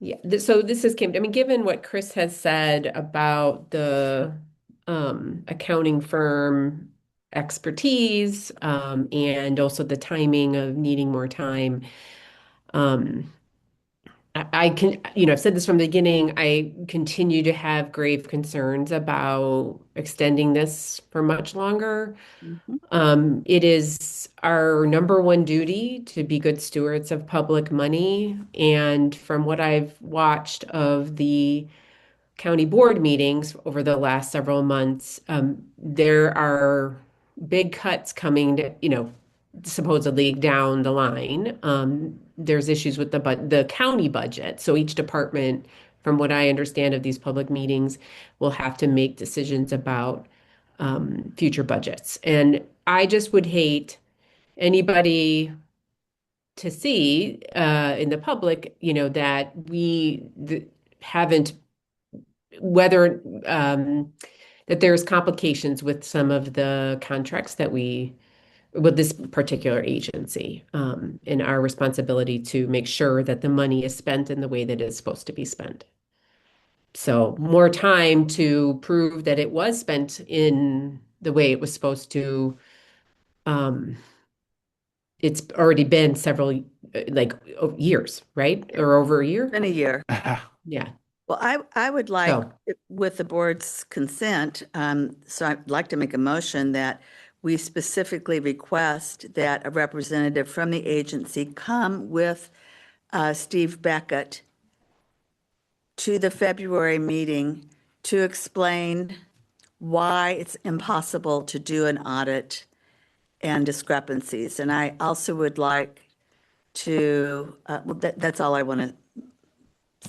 Yeah, so this is Kim. Given what Chris has said about the accounting firm expertise and also the timing of needing more time, I can, I've said this from the beginning, I continue to have grave concerns about extending this for much longer. It is our number one duty to be good stewards of public money. And from what I've watched of the county board meetings over the last several months, there are big cuts coming to, supposedly down the line. There's issues with the county budget. So each department, from what I understand of these public meetings, will have to make decisions about future budgets. And I just would hate anybody to see in the public, that haven't, whether that there's complications with some of the contracts with this particular agency, and our responsibility to make sure that the money is spent in the way that it's supposed to be spent. So more time to prove that it was spent in the way it was supposed to. It's already been several, years, right? Or over a year? Been a year. Yeah. Well, I would like, So- with the board's consent, so I'd like to make a motion that we specifically request that a representative from the agency come with Steve Beckett to the February meeting to explain why it's impossible to do an audit and discrepancies. And I also would like to, well, that's all I want to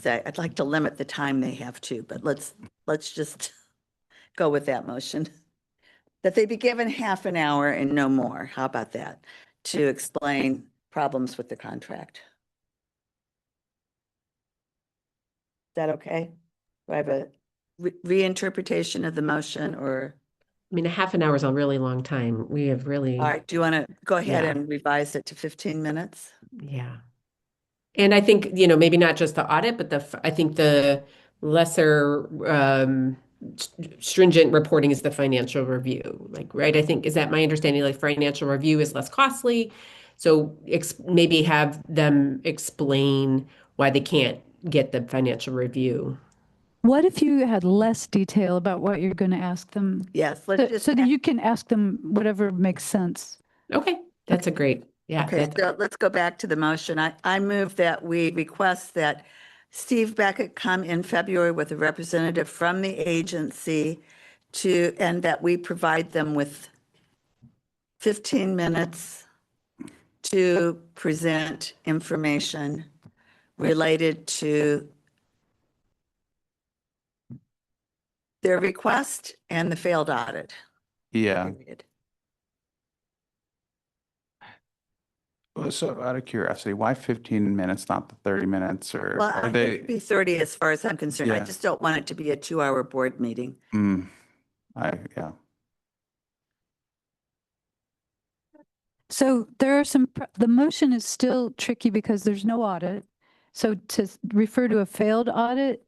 say. I'd like to limit the time they have to, but let's just go with that motion. That they be given half an hour and no more. How about that? To explain problems with the contract. Is that okay? Do I have a reinterpretation of the motion, or? A half an hour is a really long time. We have really, All right, do you want to go ahead Yeah. and revise it to 15 minutes? yeah. And I think, maybe not just the audit, but I think the lesser stringent reporting is the financial review, right? I think, is that my understanding? Financial review is less costly. So maybe have them explain why they can't get the financial review. What if you had less detail about what you're going to ask them? Yes, let's just. So that you can ask them whatever makes sense. Okay, that's a great, yeah. Okay, that's- so let's go back to the motion. I move that we request that Steve Beckett come in February with a representative from the agency and that we provide them with 15 minutes to present information related to their request and the failed audit. Yeah. Period. So out of curiosity, why 15 minutes, not the 30 minutes, or Well, are I think they? it'd be 30 as far as I'm concerned. I Yeah. just don't want it to be a 2-hour board meeting. Yeah. So there are the motion is still tricky because there's no audit. So to refer to a failed audit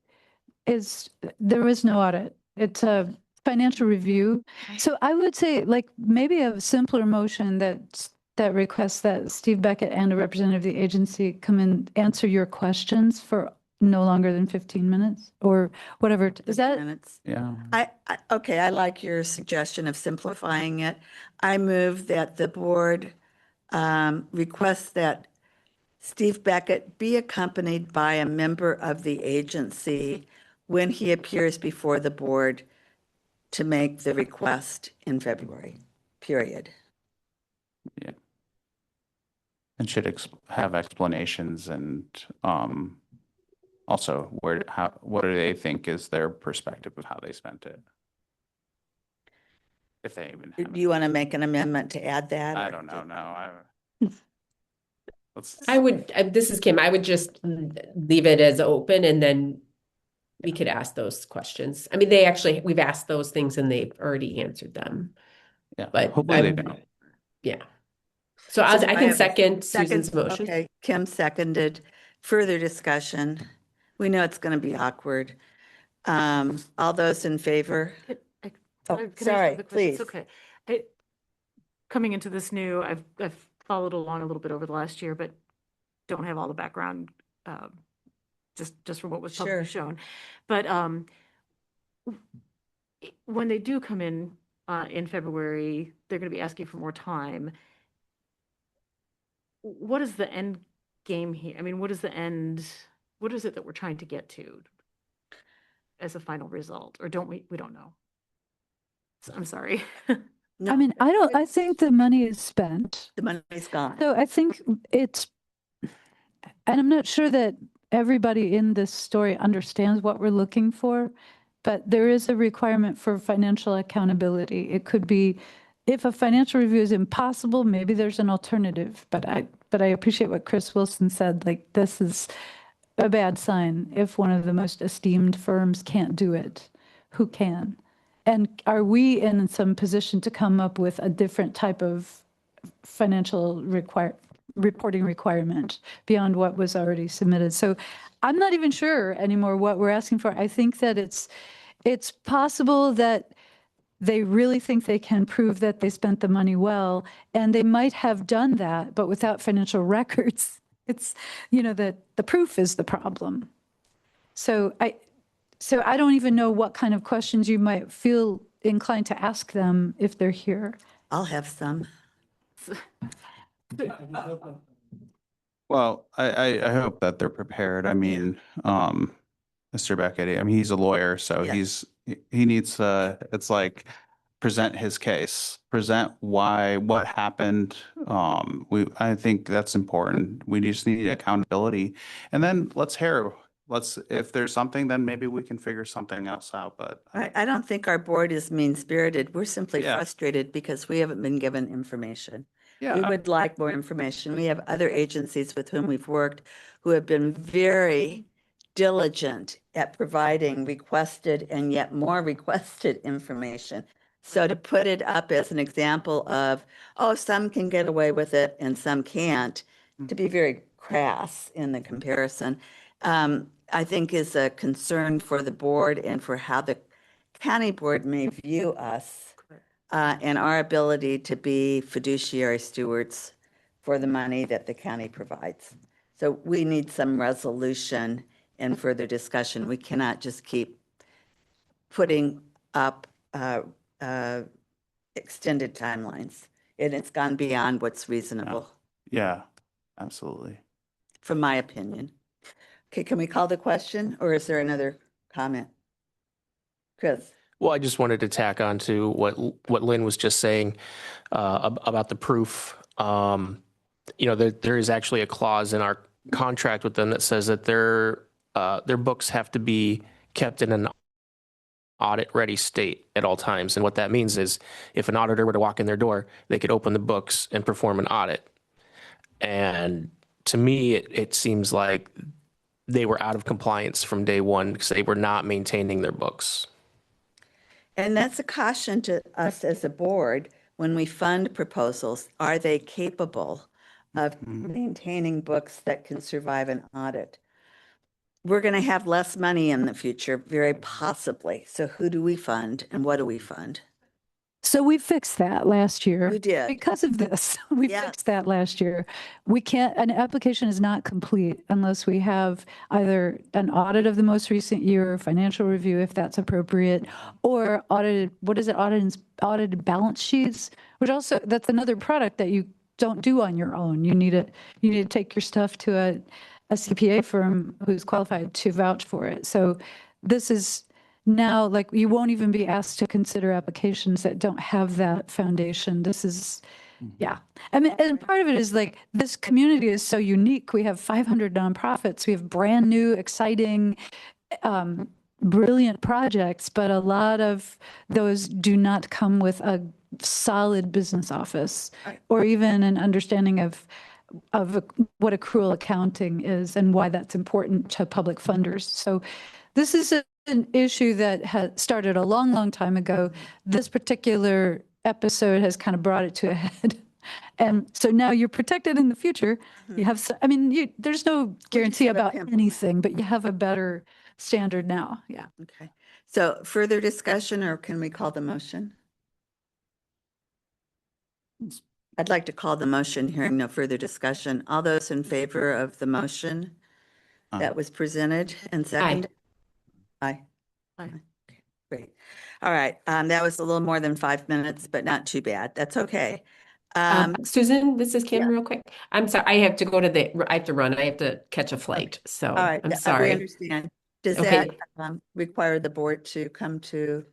there is no audit. It's a financial review. So I would say like maybe a simpler motion that requests that Steve Beckett and a representative of the agency come and answer your questions for no longer than 15 minutes or whatever. Is that? Minutes. Yeah. Okay, I like your suggestion of simplifying it. I move that the board requests that Steve Beckett be accompanied by a member of the agency when he appears before the board to make the request in February, period. Yeah. And should have explanations and also what do they think is their perspective of how they spent it? If they even have Do you want to make an amendment to add that? I or- don't know. this is Kim, I would just leave it as open and then we could ask those questions. I mean, we've asked those things and they've already answered them. Yeah. But Hopefully they don't. Yeah. So So I do I can have a second Susan's motion. Okay, Kim seconded. Further discussion. We know it's going to be awkward. All those in favor? Can I Oh, ask a sorry, quick question? please. It's okay. Coming into this new, I've followed along a little bit over the last year, but don't have all the background, just from what was publicly Sure. shown. But when they do come in February, they're going to be asking for more time. What is the end game here? I mean, what is it that we're trying to get to as a final result? Or we don't know. I'm sorry. No, I mean, I think the money is spent. the money's gone. So I think and I'm not sure that everybody in this story understands what we're looking for, but there is a requirement for financial accountability. It could be, if a financial review is impossible, maybe there's an alternative. But I appreciate what Chris Wilson said, like this is a bad sign. If one of the most esteemed firms can't do it, who can? And are we in some position to come up with a different type of financial reporting requirement beyond what was already submitted? So I'm not even sure anymore what we're asking for. I think that it's possible that they really think they can prove that they spent the money well, and they might have done that, but without financial records. It's, that the proof is the problem. So I don't even know what kind of questions you might feel inclined to ask them if they're here. I'll have some. Well, I hope that they're prepared. I mean, Mr. Beckett, I mean, he's a lawyer, so Yeah. he needs it's like present his case, present what happened. I think that's important. We just need accountability. And then if there's something, then maybe we can figure something else out, but I don't think our board is mean-spirited. We're simply Yeah. frustrated because we haven't been given information. yeah, We would like more information. We have other agencies with whom we've worked who have been very diligent at providing requested and yet more requested information. So to put it up as an example of, some can get away with it and some can't, to be very crass in the comparison, I think is a concern for the board and for how the county board may view us and our ability to be fiduciary stewards for the money that the county provides. So we need some resolution and further discussion. We cannot just keep putting up extended timelines. And it's gone beyond what's reasonable, Yeah, absolutely. from my opinion. Okay, can we call the question, or is there another comment? Chris? Well, I just wanted to tack on to what Lynn was just saying about the proof. There is actually a clause in our contract with them that says that their books have to be kept in an audit-ready state at all times. And what that means is if an auditor were to walk in their door, they could open the books and perform an audit. And to me, it seems like they were out of compliance from day one because they were not maintaining their books. And that's a caution to us as a board when we fund proposals. Are they capable of maintaining books that can survive an audit? We're going to have less money in the future, very possibly. So who do we fund and what do we fund? So we fixed that last year. We did. Because of this, we Yeah. fixed that last year. We can't, an application is not complete unless we have either an audit of the most recent year, financial review, if that's appropriate, or audited balance sheets, which also, that's another product that you don't do on your own. You need to take your stuff to a CPA firm who's qualified to vouch for it. So this is now, like, you won't even be asked to consider applications that don't have that foundation. This is, yeah. I mean, and part of it is like, this community is so unique. We have 500 nonprofits. We have brand new, exciting, brilliant projects, but a lot of those do not come with a solid business office or even an understanding of what accrual accounting is and why that's important to public funders. So this is an issue that had started a long, long time ago. This particular episode has kind of brought it to a head. And so now you're protected in the future. You have, there's no guarantee have a about pimp. anything, but you have a better standard now. Yeah. Okay. So further discussion, or can we call the motion? I'd like to call the motion, hearing no further discussion. All those in favor of the motion that was presented and seconded? Aye. Aye. Okay, great. All right. That was a little more than 5 minutes, but not too bad. That's okay. Susan, this is Kim, yeah. real quick. I'm sorry, I have to run. I have to catch a flight. So All right. I'm We sorry. understand. Does Okay. that require the board to come to?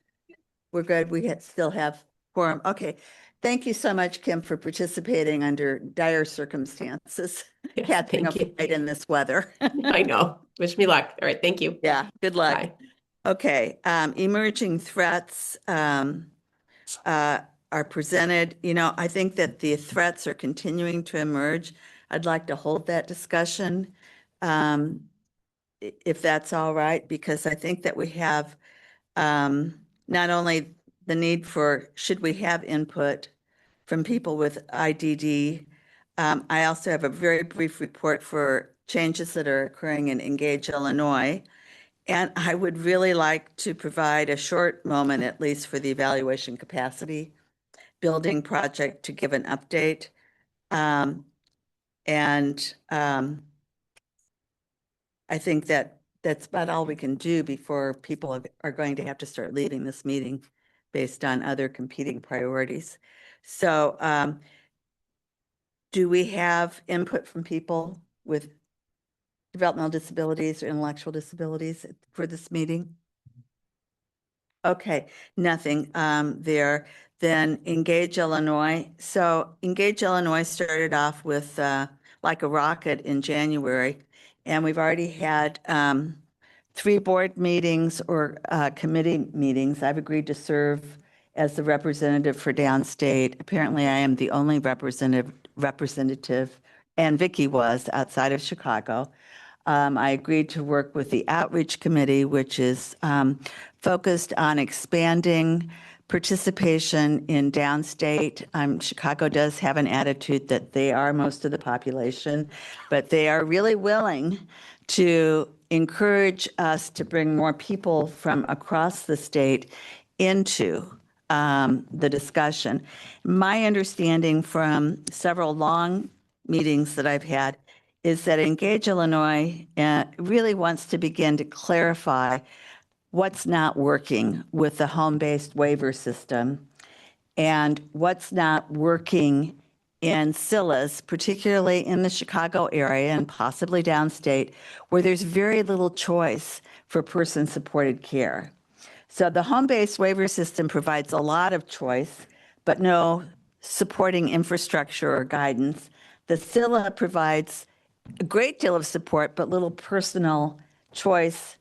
We're good. We still have quorum. Okay. Thank you so much, Kim, for participating under dire circumstances, Yes, catching a thank you. flight in this weather. I know. Wish me luck. All right. Thank you. Yeah, good luck. Bye. Okay, emerging threats are presented. I think that the threats are continuing to emerge. I'd like to hold that discussion, if that's all right, because I think that we have not only the need for, should we have input from people with IDD, I also have a very brief report for changes that are occurring in Engage, Illinois. And I would really like to provide a short moment, at least, for the evaluation capacity building project to give an update. I think that that's about all we can do before people are going to have to start leaving this meeting based on other competing priorities. So do we have input from people with developmental disabilities or intellectual disabilities for this meeting? Okay, nothing there. Then Engage Illinois. So Engage Illinois started off with like a rocket in January, and we've already had 3 board meetings or committee meetings. I've agreed to serve as the representative for downstate. Apparently, I am the only representative, and Vicky was outside of Chicago. I agreed to work with the outreach committee, which is focused on expanding participation in downstate. Chicago does have an attitude that they are most of the population, but they are really willing to encourage us to bring more people from across the state into the discussion. My understanding from several long meetings that I've had is that Engage Illinois really wants to begin to clarify what's not working with the home-based waiver system and what's not working in SILAs, particularly in the Chicago area and possibly downstate, where there's very little choice for person-supported care. So the home-based waiver system provides a lot of choice, but no supporting infrastructure or guidance. The SILA provides a great deal of support, but little personal choice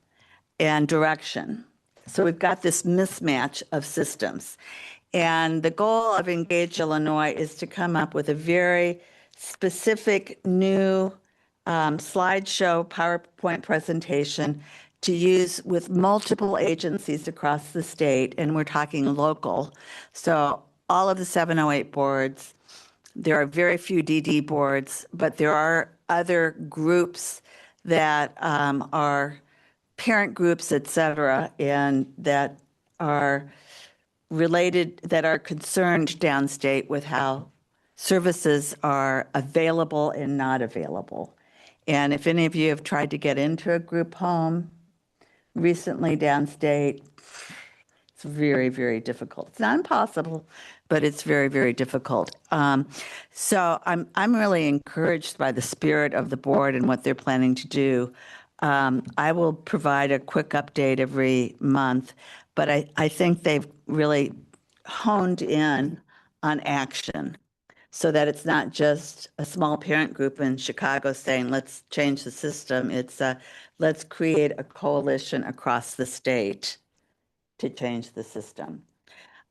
and direction. So we've got this mismatch of systems. And the goal of Engage Illinois is to come up with a very specific new slideshow PowerPoint presentation to use with multiple agencies across the state, and we're talking local. So all of the 708 boards, there are very few DD boards, but there are other groups that are parent groups, et cetera, and that are related, that are concerned downstate with how services are available and not available. And if any of you have tried to get into a group home recently downstate, it's very, very difficult. It's not impossible, but it's very, very difficult. So I'm really encouraged by the spirit of the board and what they're planning to do. I will provide a quick update every month, but I think they've really honed in on action so that it's not just a small parent group in Chicago saying, let's change the system. It's let's create a coalition across the state to change the system.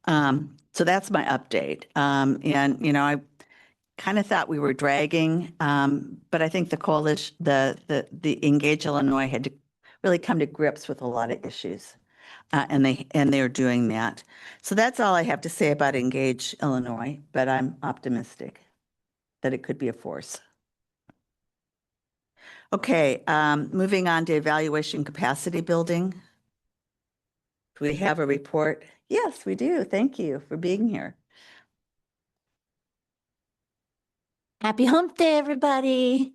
So that's my update. And, you know, I kind of thought we were dragging, but I think the coalition, the Engage Illinois had to really come to grips with a lot of issues. And they're doing that. So that's all I have to say about Engage Illinois, but I'm optimistic that it could be a force. Okay, moving on to evaluation capacity building. Do we have a report? Yes, we do. Thank you for being here. Happy Hump Day, everybody.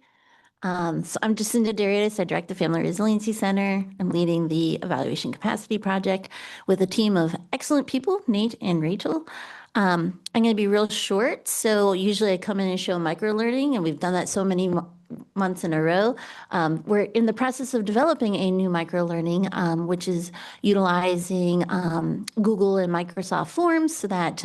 So I'm Jacinda Darius. I direct the Family Resiliency Center. I'm leading the Evaluation Capacity Project with a team of excellent people, Nate and Rachel. I'm going to be real short. So usually I come in and show microlearning, and we've done that so many months in a row. We're in the process of developing a new microlearning, which is utilizing Google and Microsoft Forms so that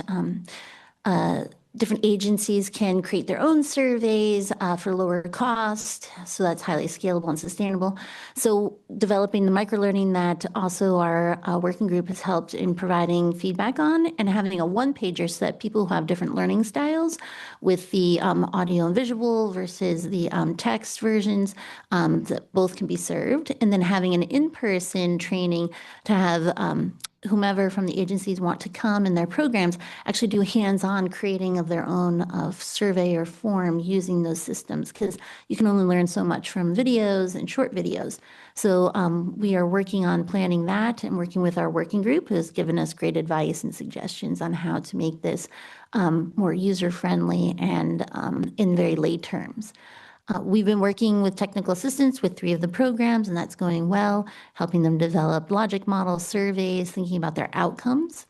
different agencies can create their own surveys for lower cost. So that's highly scalable and sustainable. So developing the microlearning that also our working group has helped in providing feedback on, and having a one-pager so that people who have different learning styles with the audio and visual versus the text versions, that both can be served. And then having an in-person training to have whomever from the agencies want to come in their programs actually do hands-on creating of their own survey or form using those systems, because you can only learn so much from videos and short videos. So we are working on planning that and working with our working group, who has given us great advice and suggestions on how to make this more user-friendly and in very lay terms. We've been working with technical assistance with 3 of the programs, and that's going well, helping them develop logic models, surveys, thinking about their outcomes.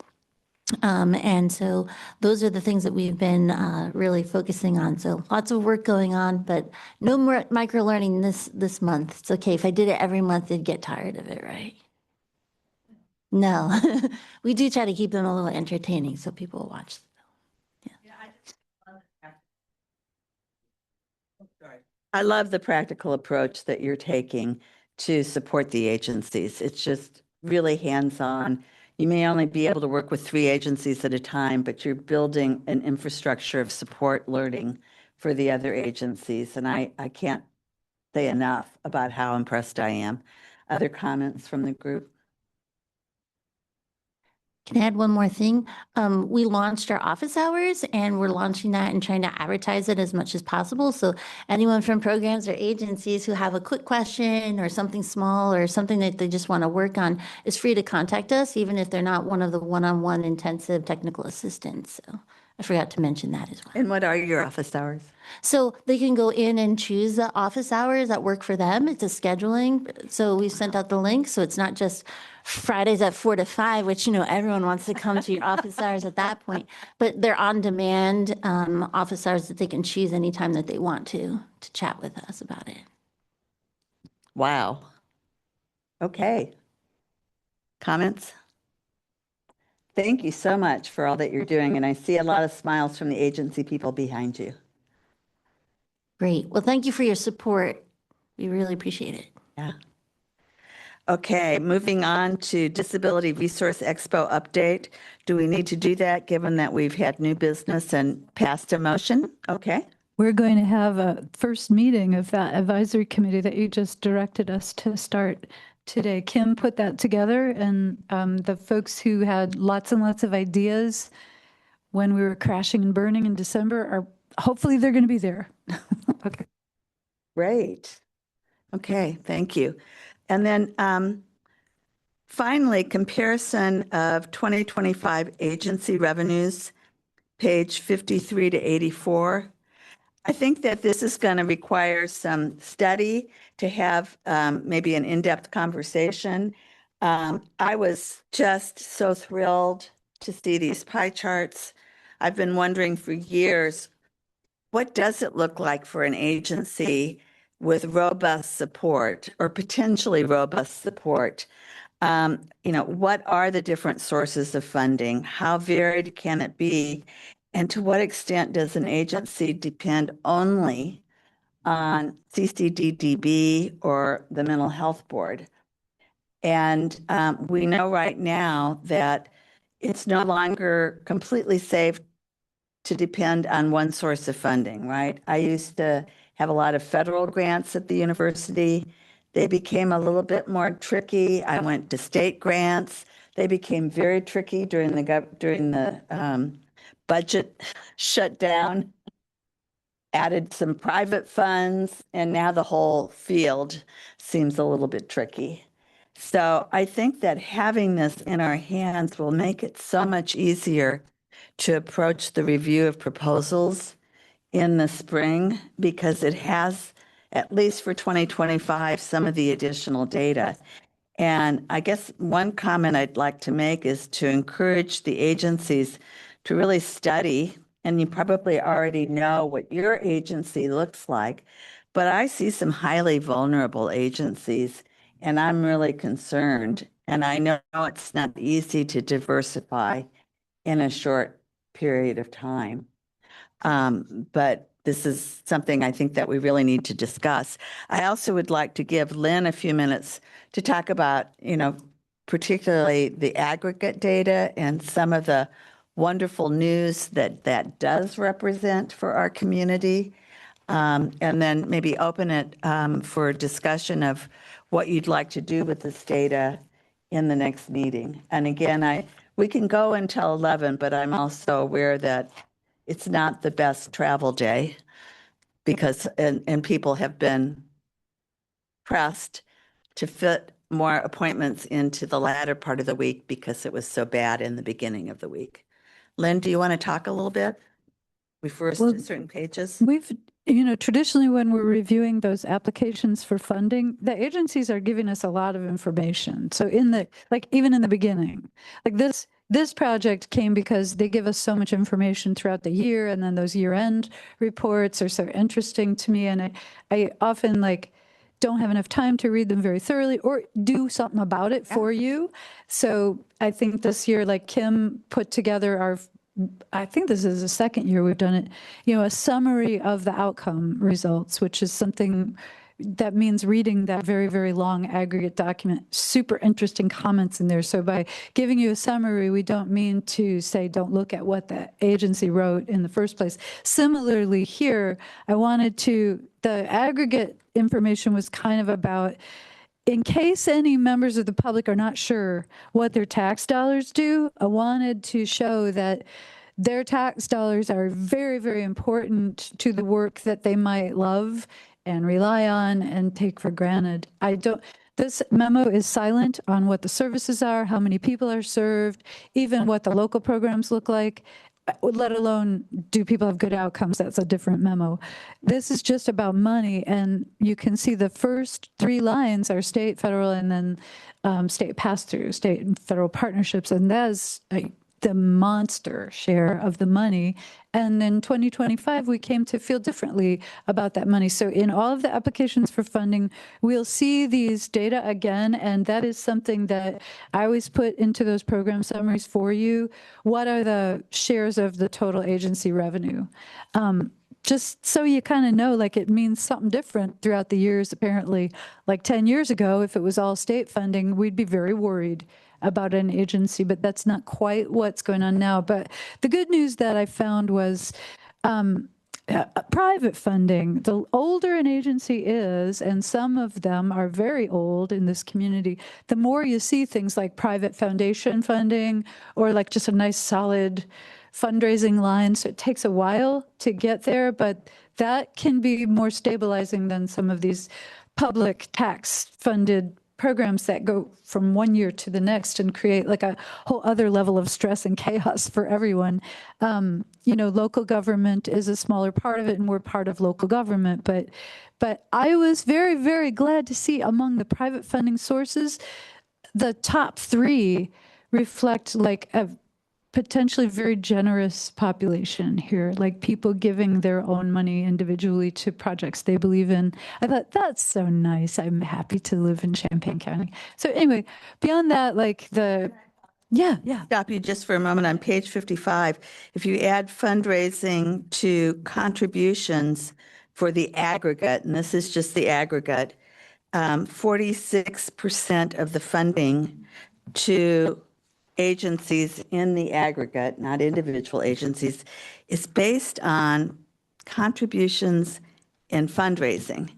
And so those are the things that we've been really focusing on. So lots of work going on, but no more microlearning this month. It's okay. If I did it every month, they'd get tired of it, right? No, we do try to keep them a little entertaining so people will watch. I love the practical approach that you're taking to support the agencies. It's just really hands-on. You may only be able to work with 3 agencies at a time, but you're building an infrastructure of support learning for the other agencies. And I can't say enough about how impressed I am. Other comments from the group? Can I add one more thing? We launched our office hours, and we're launching that and trying to advertise it as much as possible. So anyone from programs or agencies who have a quick question or something small or something that they just want to work on is free to contact us, even if they're not one of the one-on-one intensive technical assistants. So I forgot to mention that as well. And what are your office hours? So they can go in and choose the office hours that work for them. It's a scheduling. So we sent out the link. So it's not just Fridays at 4 to 5, which, everyone wants to come to your office hours at that point. But they're on demand office hours that they can choose anytime that they want to chat with us about it. Wow. Okay. Comments? Thank you so much for all that you're doing. And I see a lot of smiles from the agency people behind you. Great. Well, thank you for your support. We really appreciate it. Yeah. Okay, moving on to Disability Resource Expo update. Do we need to do that given that we've had new business and passed a motion? Okay. We're going to have a first meeting of that advisory committee that you just directed us to start today. Kim put that together, and the folks who had lots and lots of ideas when we were crashing and burning in December are hopefully they're going to be there. Okay. Great. Okay, thank you. And then finally, comparison of 2025 agency revenues, page 53 to 84. I think that this is going to require some study to have maybe an in-depth conversation. I was just so thrilled to see these pie charts. I've been wondering for years, what does it look like for an agency with robust support or potentially robust support? What are the different sources of funding? How varied can it be? And to what extent does an agency depend only on CCDDB or the Mental Health Board? And we know right now that it's no longer completely safe to depend on one source of funding, right? I used to have a lot of federal grants at the university. They became a little bit more tricky. I went to state grants. They became very tricky during the budget shutdown. Added some private funds, and now the whole field seems a little bit tricky. So I think that having this in our hands will make it so much easier to approach the review of proposals in the spring, because it has, at least for 2025, some of the additional data. And I guess one comment I'd like to make is to encourage the agencies to really study, and you probably already know what your agency looks like, but I see some highly vulnerable agencies, and I'm really concerned. And I know it's not easy to diversify in a short period of time. But this is something I think that we really need to discuss. I also would like to give Lynn a few minutes to talk about, particularly the aggregate data and some of the wonderful news that does represent for our community. And then maybe open it for discussion of what you'd like to do with this data in the next meeting. And again, we can go until 11, but I'm also aware that it's not the best travel day because, and people have been pressed to fit more appointments into the latter part of the week because it was so bad in the beginning of the week. Lynn, do you want to talk a little bit? Refer us to certain pages? We've, traditionally when we're reviewing those applications for funding, the agencies are giving us a lot of information. So even in the beginning, like this project came because they give us so much information throughout the year, and then those year-end reports are so interesting to me. And I often don't have enough time to read them very thoroughly or do something about it for you. So I think this year, Kim put together I think this is the second year we've done it, a summary of the outcome results, which is something that means reading that very, very long aggregate document, super interesting comments in there. So by giving you a summary, we don't mean to say, don't look at what the agency wrote in the first place. Similarly here, the aggregate information was kind of about, in case any members of the public are not sure what their tax dollars do, I wanted to show that their tax dollars are very, very important to the work that they might love and rely on and take for granted. This memo is silent on what the services are, how many people are served, even what the local programs look like. let alone do people have good outcomes? That's a different memo. This is just about money. And you can see the first 3 lines are state, federal, and then state pass-through, state and federal partnerships. And that's the monster share of the money. And in 2025, we came to feel differently about that money. So in all of the applications for funding, we'll see these data again. And that is something that I always put into those program summaries for you. What are the shares of the total agency revenue? Just so you kind of know, like, it means something different throughout the years. Apparently, like 10 years ago, if it was all state funding, we'd be very worried about an agency, but that's not quite what's going on now. But the good news that I found was private funding. The older an agency is, and some of them are very old in this community, the more you see things like private foundation funding or like just a nice solid fundraising line. So it takes a while to get there, but that can be more stabilizing than some of these public tax funded programs that go from one year to the next and create like a whole other level of stress and chaos for everyone. Local government is a smaller part of it, and we're part of local government. But I was very, very glad to see among the private funding sources, the top 3 reflect like a potentially very generous population here, like people giving their own money individually to projects they believe in. I thought, that's so nice. I'm happy to live in Champaign County. So anyway, beyond that, like yeah. Stop you just for a moment on page 55. If you add fundraising to contributions for the aggregate, and this is just the aggregate, 46% of the funding to agencies in the aggregate, not individual agencies, is based on contributions and fundraising.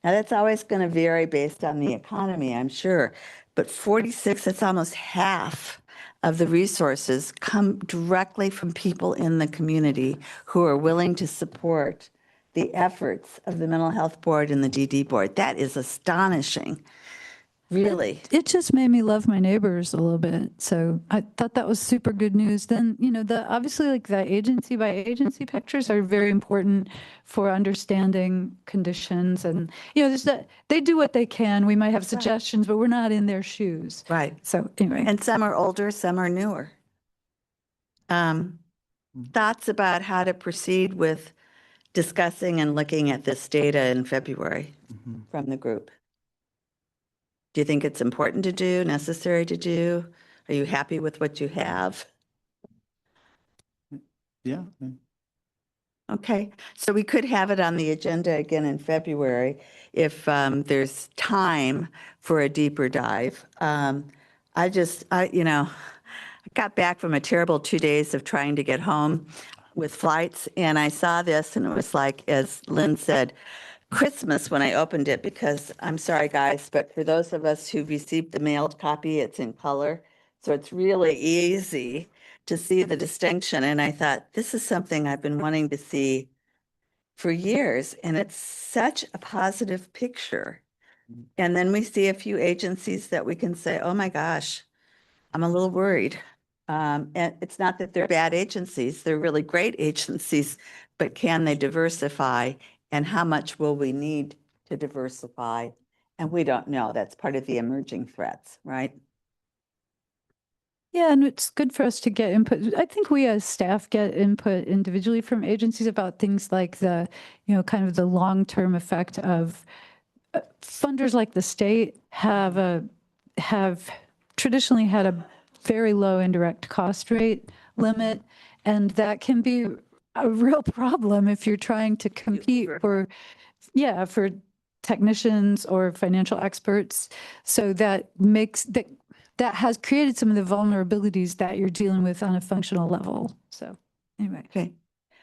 Now, that's always going to vary based on the economy, I'm sure, but 46, that's almost half of the resources come directly from people in the community who are willing to support the efforts of the Mental Health Board and the DD Board. That is astonishing. Really. It just made me love my neighbors a little bit. So I thought that was super good news. Then, obviously like the agency by agency pictures are very important for understanding conditions. And, there's they do what they can. We might have suggestions, but we're not in their shoes. Right. So anyway. And some are older, some are newer. Thoughts about how to proceed with discussing and looking at this data in February from the group? Do you think it's important to do, necessary to do? Are you happy with what you have? Yeah. Okay, so we could have it on the agenda again in February if there's time for a deeper dive. I got back from a terrible 2 days of trying to get home with flights, and I saw this, and it was like, as Lynn said, Christmas when I opened it, because I'm sorry, guys, but for those of us who received the mailed copy, it's in color. So it's really easy to see the distinction. And I thought, this is something I've been wanting to see for years. And it's such a positive picture. And then we see a few agencies that we can say, oh my gosh, I'm a little worried. And it's not that they're bad agencies, they're really great agencies, but can they diversify? And how much will we need to diversify? And we don't know. That's part of the emerging threats, right? Yeah, and it's good for us to get input. I think we as staff get input individually from agencies about things like the, kind of the long-term effect of funders like the state have traditionally had a very low indirect cost rate limit, and that can be a real problem if you're trying to compete for technicians or financial experts. So that has created some of the vulnerabilities that you're dealing with on a functional level. So anyway. Okay.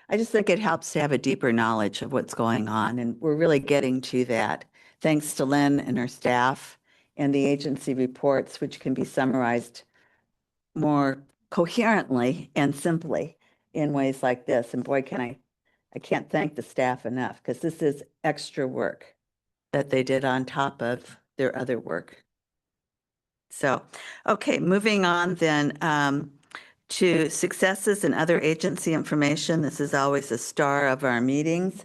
I just think it helps to have a deeper knowledge of what's going on. And we're really getting to that thanks to Lynn and her staff and the agency reports, which can be summarized more coherently and simply in ways like this. And boy, I can't thank the staff enough, because this is extra work that they did on top of their other work. So, okay, moving on then. to successes and other agency information. This is always the star of our meetings.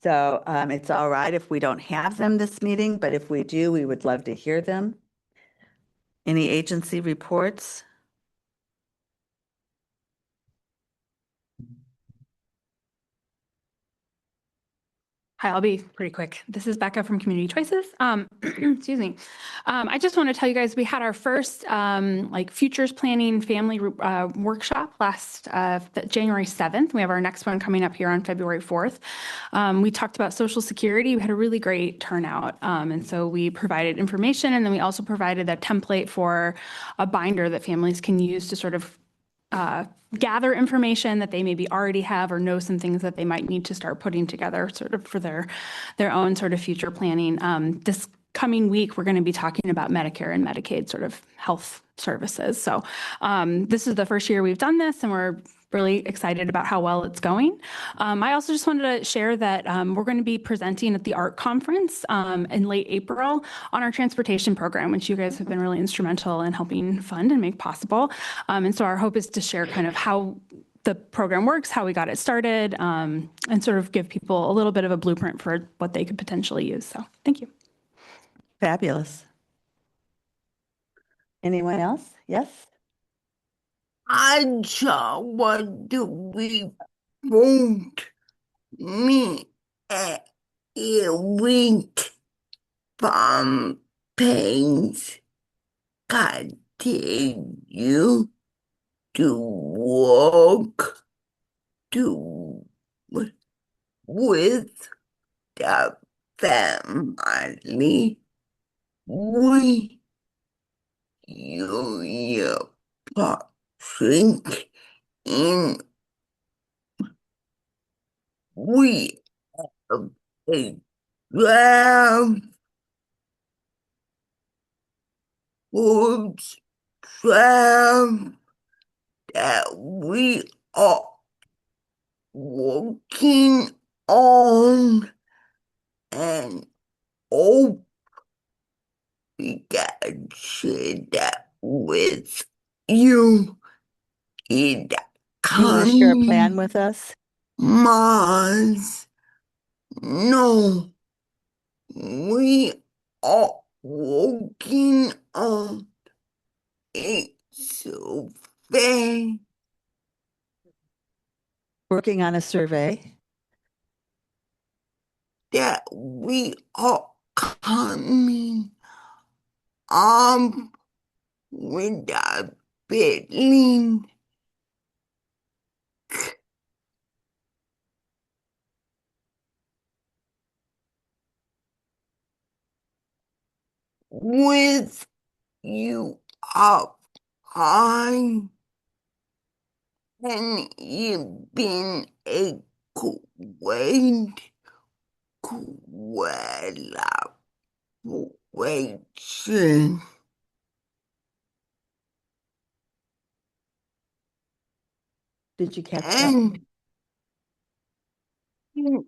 So it's all right if we don't have them this meeting, but if we do, we would love to hear them. Any agency reports? Hi, I'll be pretty quick. This is Becca from Community Choices. Excuse me. I just want to tell you guys we had our first futures planning family workshop last January 7th. We have our next one coming up here on February 4th. We talked about Social Security. We had a really great turnout. And so we provided information, and then we also provided a template for a binder that families can use to sort of gather information that they maybe already have or know some things that they might need to start putting together sort of for their own sort of future planning. This coming week, we're going to be talking about Medicare and Medicaid sort of health services. So this is the first year we've done this, and we're really excited about how well it's going. I also just wanted to share that we're going to be presenting at the ARC conference in late April on our transportation program, which you guys have been really instrumental in helping fund and make possible. And so our hope is to share kind of how the program works, how we got it started, and sort of give people a little bit of a blueprint for what they could potentially use. So thank you. Fabulous. Anyone else? Yes? I saw what do we want me at a week from pains continue to walk to with the family. We your think in we have a draft words draft that we are working on, and hope we can share that with you in the You want to share a plan coming with us? months. No, we are working on a survey Working on a survey. that we are coming up with a billing with you up high, and you've been a great collaboration. Did you catch that? And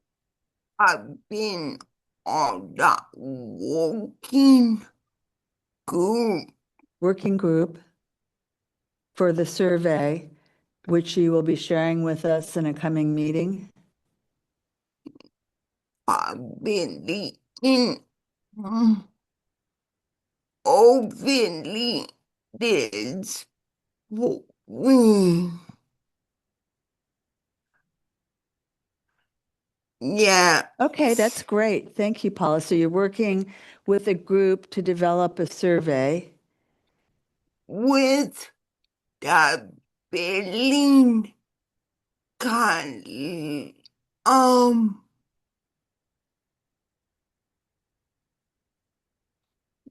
I've been on that Working group for the survey, which you will be sharing with us in a coming meeting. I've been leading openly this we yeah. Okay, that's great. Thank you, Paula. So you're working with a group to develop a survey. With the billing con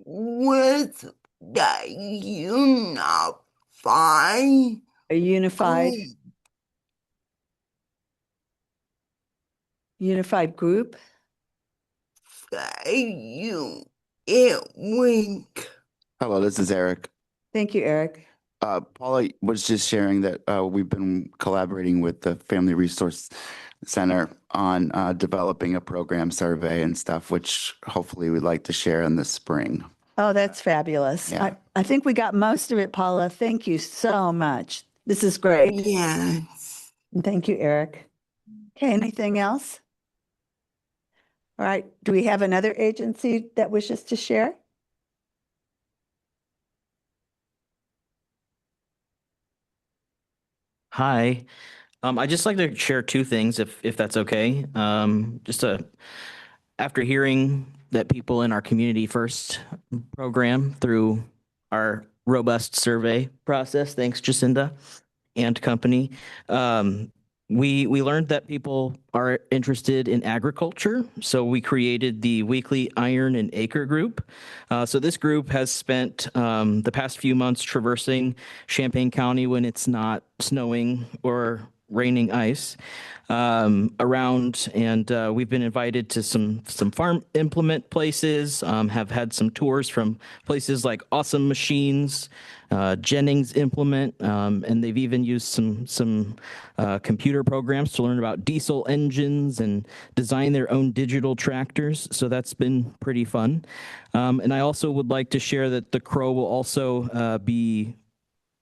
with the A unified group. Wink. Hello, this is Eric. Thank you, Eric. Paula was just sharing that we've been collaborating with the Family Resource Center on developing a program survey and stuff, which hopefully we'd like to share in the spring. Oh, that's fabulous. Yeah. I think we got most of it, Paula. Thank you so much. This is great. Yes. Thank you, Eric. Okay, anything else? All right, do we have another agency that wishes to share? Hi. I'd just like to share two things if that's okay. After hearing that people in our Community First program through our robust survey process, thanks Jacinda and company, we learned that people are interested in agriculture. So we created the weekly Iron and Acre group. So this group has spent the past few months traversing Champaign County when it's not snowing or raining ice around, and we've been invited to some farm implement places, have had some tours from places like Awesome Machines, Jennings Implement, and they've even used some computer programs to learn about diesel engines and design their own digital tractors. So that's been pretty fun. And I also would like to share that the Crow will also be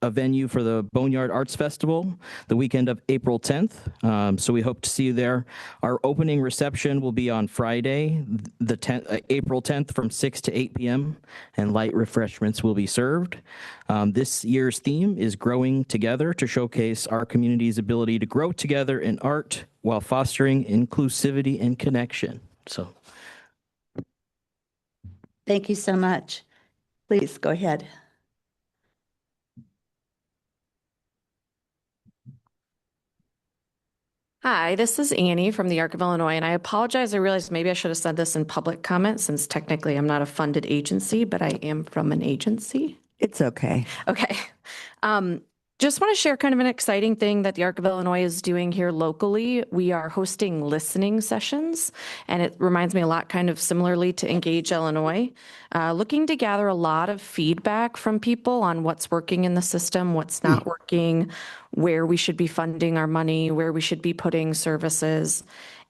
a venue for the Boneyard Arts Festival the weekend of April 10th. So we hope to see you there. Our opening reception will be on Friday, the 10th, April 10th from 6 to 8 p.m. and light refreshments will be served. This year's theme is Growing Together to showcase our community's ability to grow together in art while fostering inclusivity and connection. So. Thank you so much. Please go ahead. Hi, this is Annie from the Arc of Illinois, and I apologize. I realized maybe I should have said this in public comment since technically I'm not a funded agency, but I am from an agency. It's okay. Okay. Just want to share kind of an exciting thing that the Arc of Illinois is doing here locally. We are hosting listening sessions, and it reminds me a lot kind of similarly to Engage Illinois, looking to gather a lot of feedback from people on what's working in the system, what's not working, where we should be funding our money, where we should be putting services.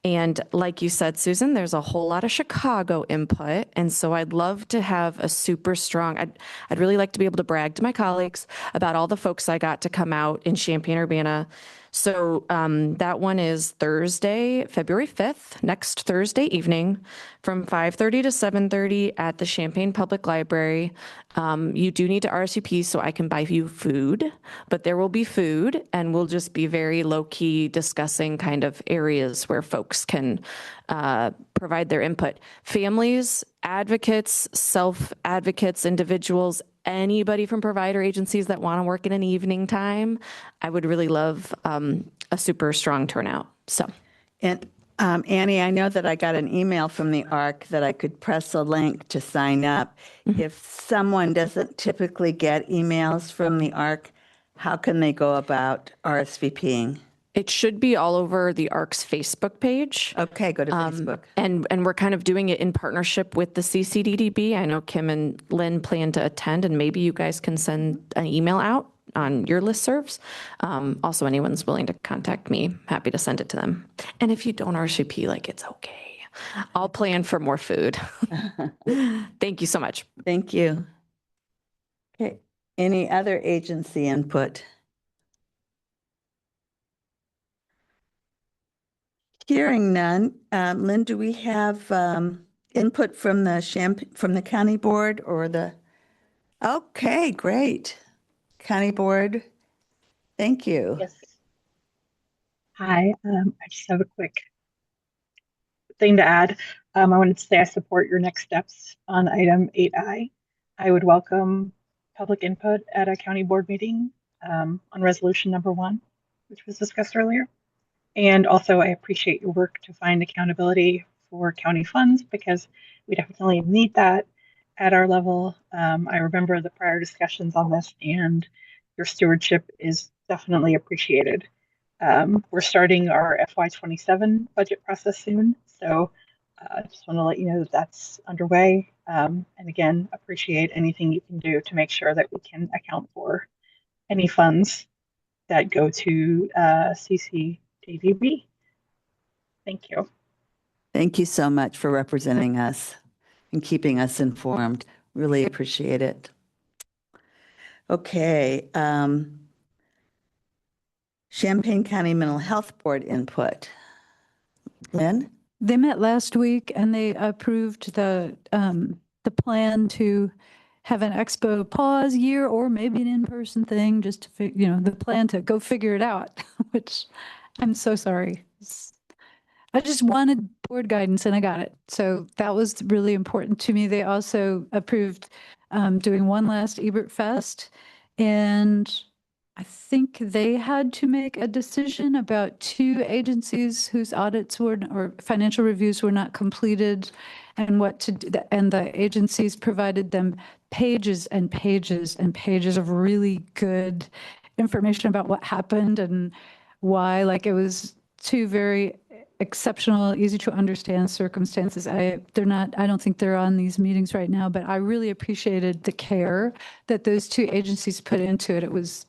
And like you said, Susan, there's a whole lot of Chicago input. And so I'd love to have a super strong, I'd really like to be able to brag to my colleagues about all the folks I got to come out in Champaign-Urbana. So that one is Thursday, February 5th, next Thursday evening from 5:30 to 7:30 at the Champaign Public Library. You do need to RSVP so I can buy you food, but there will be food and we'll just be very low-key discussing kind of areas where folks can provide their input. Families, advocates, self-advocates, individuals, anybody from provider agencies that want to work in an evening time, I would really love a super strong turnout. So, And Annie, I know that I got an email from the ARC that I could press a link to sign up. If someone doesn't typically get emails from the ARC, how can they go about RSVPing? it should be all over the ARC's Facebook page. Okay, go to Facebook. And we're kind of doing it in partnership with the CCDDB. I know Kim and Lynn plan to attend, and maybe you guys can send an email out on your listservs. Also, anyone's willing to contact me, happy to send it to them. And if you don't RSVP, like, it's okay. I'll plan for more food. Thank you so much. Thank you. Okay, any other agency input? Hearing none, Lynn, do we have input from the county board or the? Okay, great. County board, thank you. Yes. Hi, I just have a quick thing to add. I wanted to say I support your next steps on item 8I. I would welcome public input at a county board meeting on resolution number 1, which was discussed earlier. And also, I appreciate your work to find accountability for county funds because we definitely need that at our level. I remember the prior discussions on this, and your stewardship is definitely appreciated. We're starting our FY27 budget process soon, so I just want to let you know that that's underway. And again, appreciate anything you can do to make sure that we can account for any funds that go to CCDDB. Thank you. Thank you so much for representing us and keeping us informed. Really appreciate it. Okay. Champaign County Mental Health Board input. Lynn? They met last week and they approved the plan to have an expo pause year or maybe an in-person thing, just to, the plan to go figure it out, which I'm so sorry. I just wanted board guidance and I got it. So that was really important to me. They also approved doing one last Ebert Fest. And I think they had to make a decision about 2 agencies whose audits were, or financial reviews were not completed, and what to do. And the agencies provided them pages and pages and pages of really good information about what happened and why. Like, it was 2 very exceptional, easy to understand circumstances. I don't think they're on these meetings right now, but I really appreciated the care that those 2 agencies put into it. It was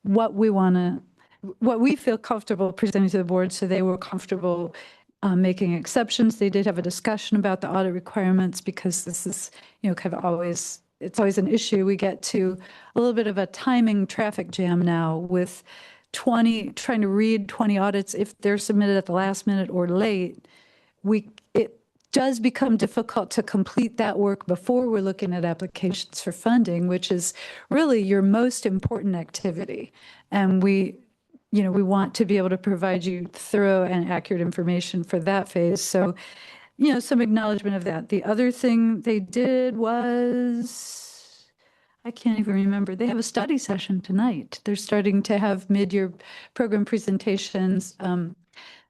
what we feel comfortable presenting to the board, so they were comfortable making exceptions. They did have a discussion about the audit requirements, because this is, kind of it's always an issue. We get to a little bit of a timing traffic jam now with trying to read 20 audits. If they're submitted at the last minute or late, it does become difficult to complete that work before we're looking at applications for funding, which is really your most important activity. And we want to be able to provide you thorough and accurate information for that phase. So, some acknowledgement of that. The other thing they did was, I can't even remember. They have a study session tonight. They're starting to have mid-year program presentations.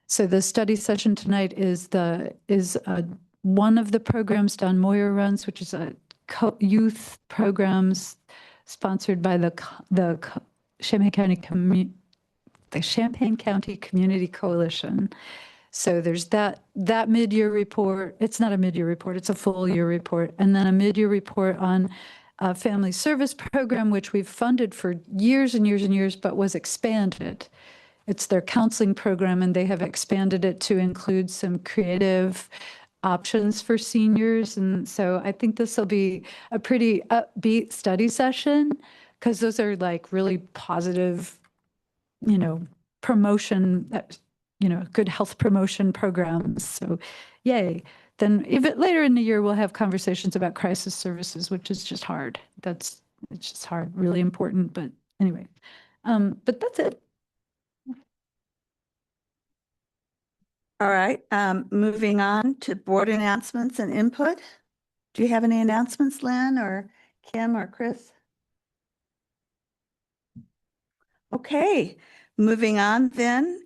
So the study session tonight is one of the programs Don Moyer runs, which is a youth programs sponsored by the Champaign County Community Coalition. So there's that mid-year report. It's not a mid-year report, it's a full year report. And then a mid-year report on a family service program, which we've funded for years and years and years, but was expanded. It's their counseling program, and they have expanded it to include some creative options for seniors. And so I think this will be a pretty upbeat study session, because those are like really positive, promotion, good health promotion programs. So yay. Then even later in the year, we'll have conversations about crisis services, which is just hard. It's just hard, really important. But anyway, but that's it. All right, moving on to board announcements and input. Do you have any announcements, Lynn or Kim or Chris? Okay, moving on then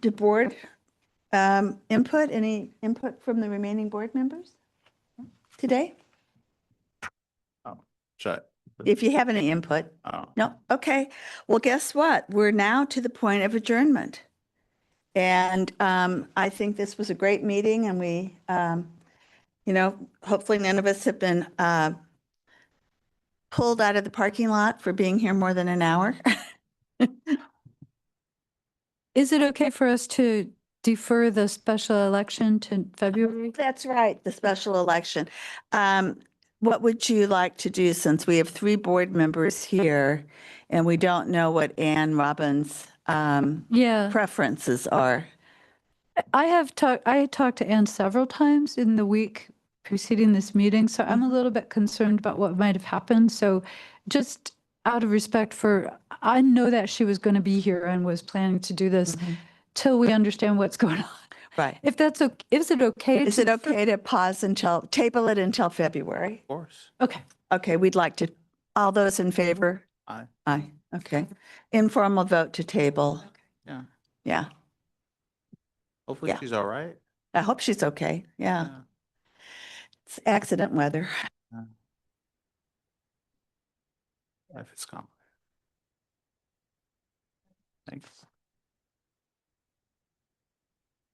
to board input. Any input from the remaining board members today? Shut. If you have any input. Oh. No? Okay. Well, guess what? We're now to the point of adjournment. And I think this was a great meeting, and we, hopefully none of us have been pulled out of the parking lot for being here more than an hour. Is it okay for us to defer the special election to February? That's right, the special election. What would you like to do, since we have 3 board members here and we don't know what Ann Robbins' preferences are? I talked to Ann several times in the week preceding this meeting, so I'm a little bit concerned about what might have happened. So just out of respect I know that she was going to be here and was planning to do this till we understand what's going on. Right. If that's okay, is it okay? Is it okay to table it until February? Of course. Okay. Okay, we'd like to, all those in favor? Aye. Aye, okay. Informal vote to table. Yeah. Yeah, Hopefully Yeah. she's all right. I hope she's okay, yeah. It's accident weather. Life is complicated. Thanks.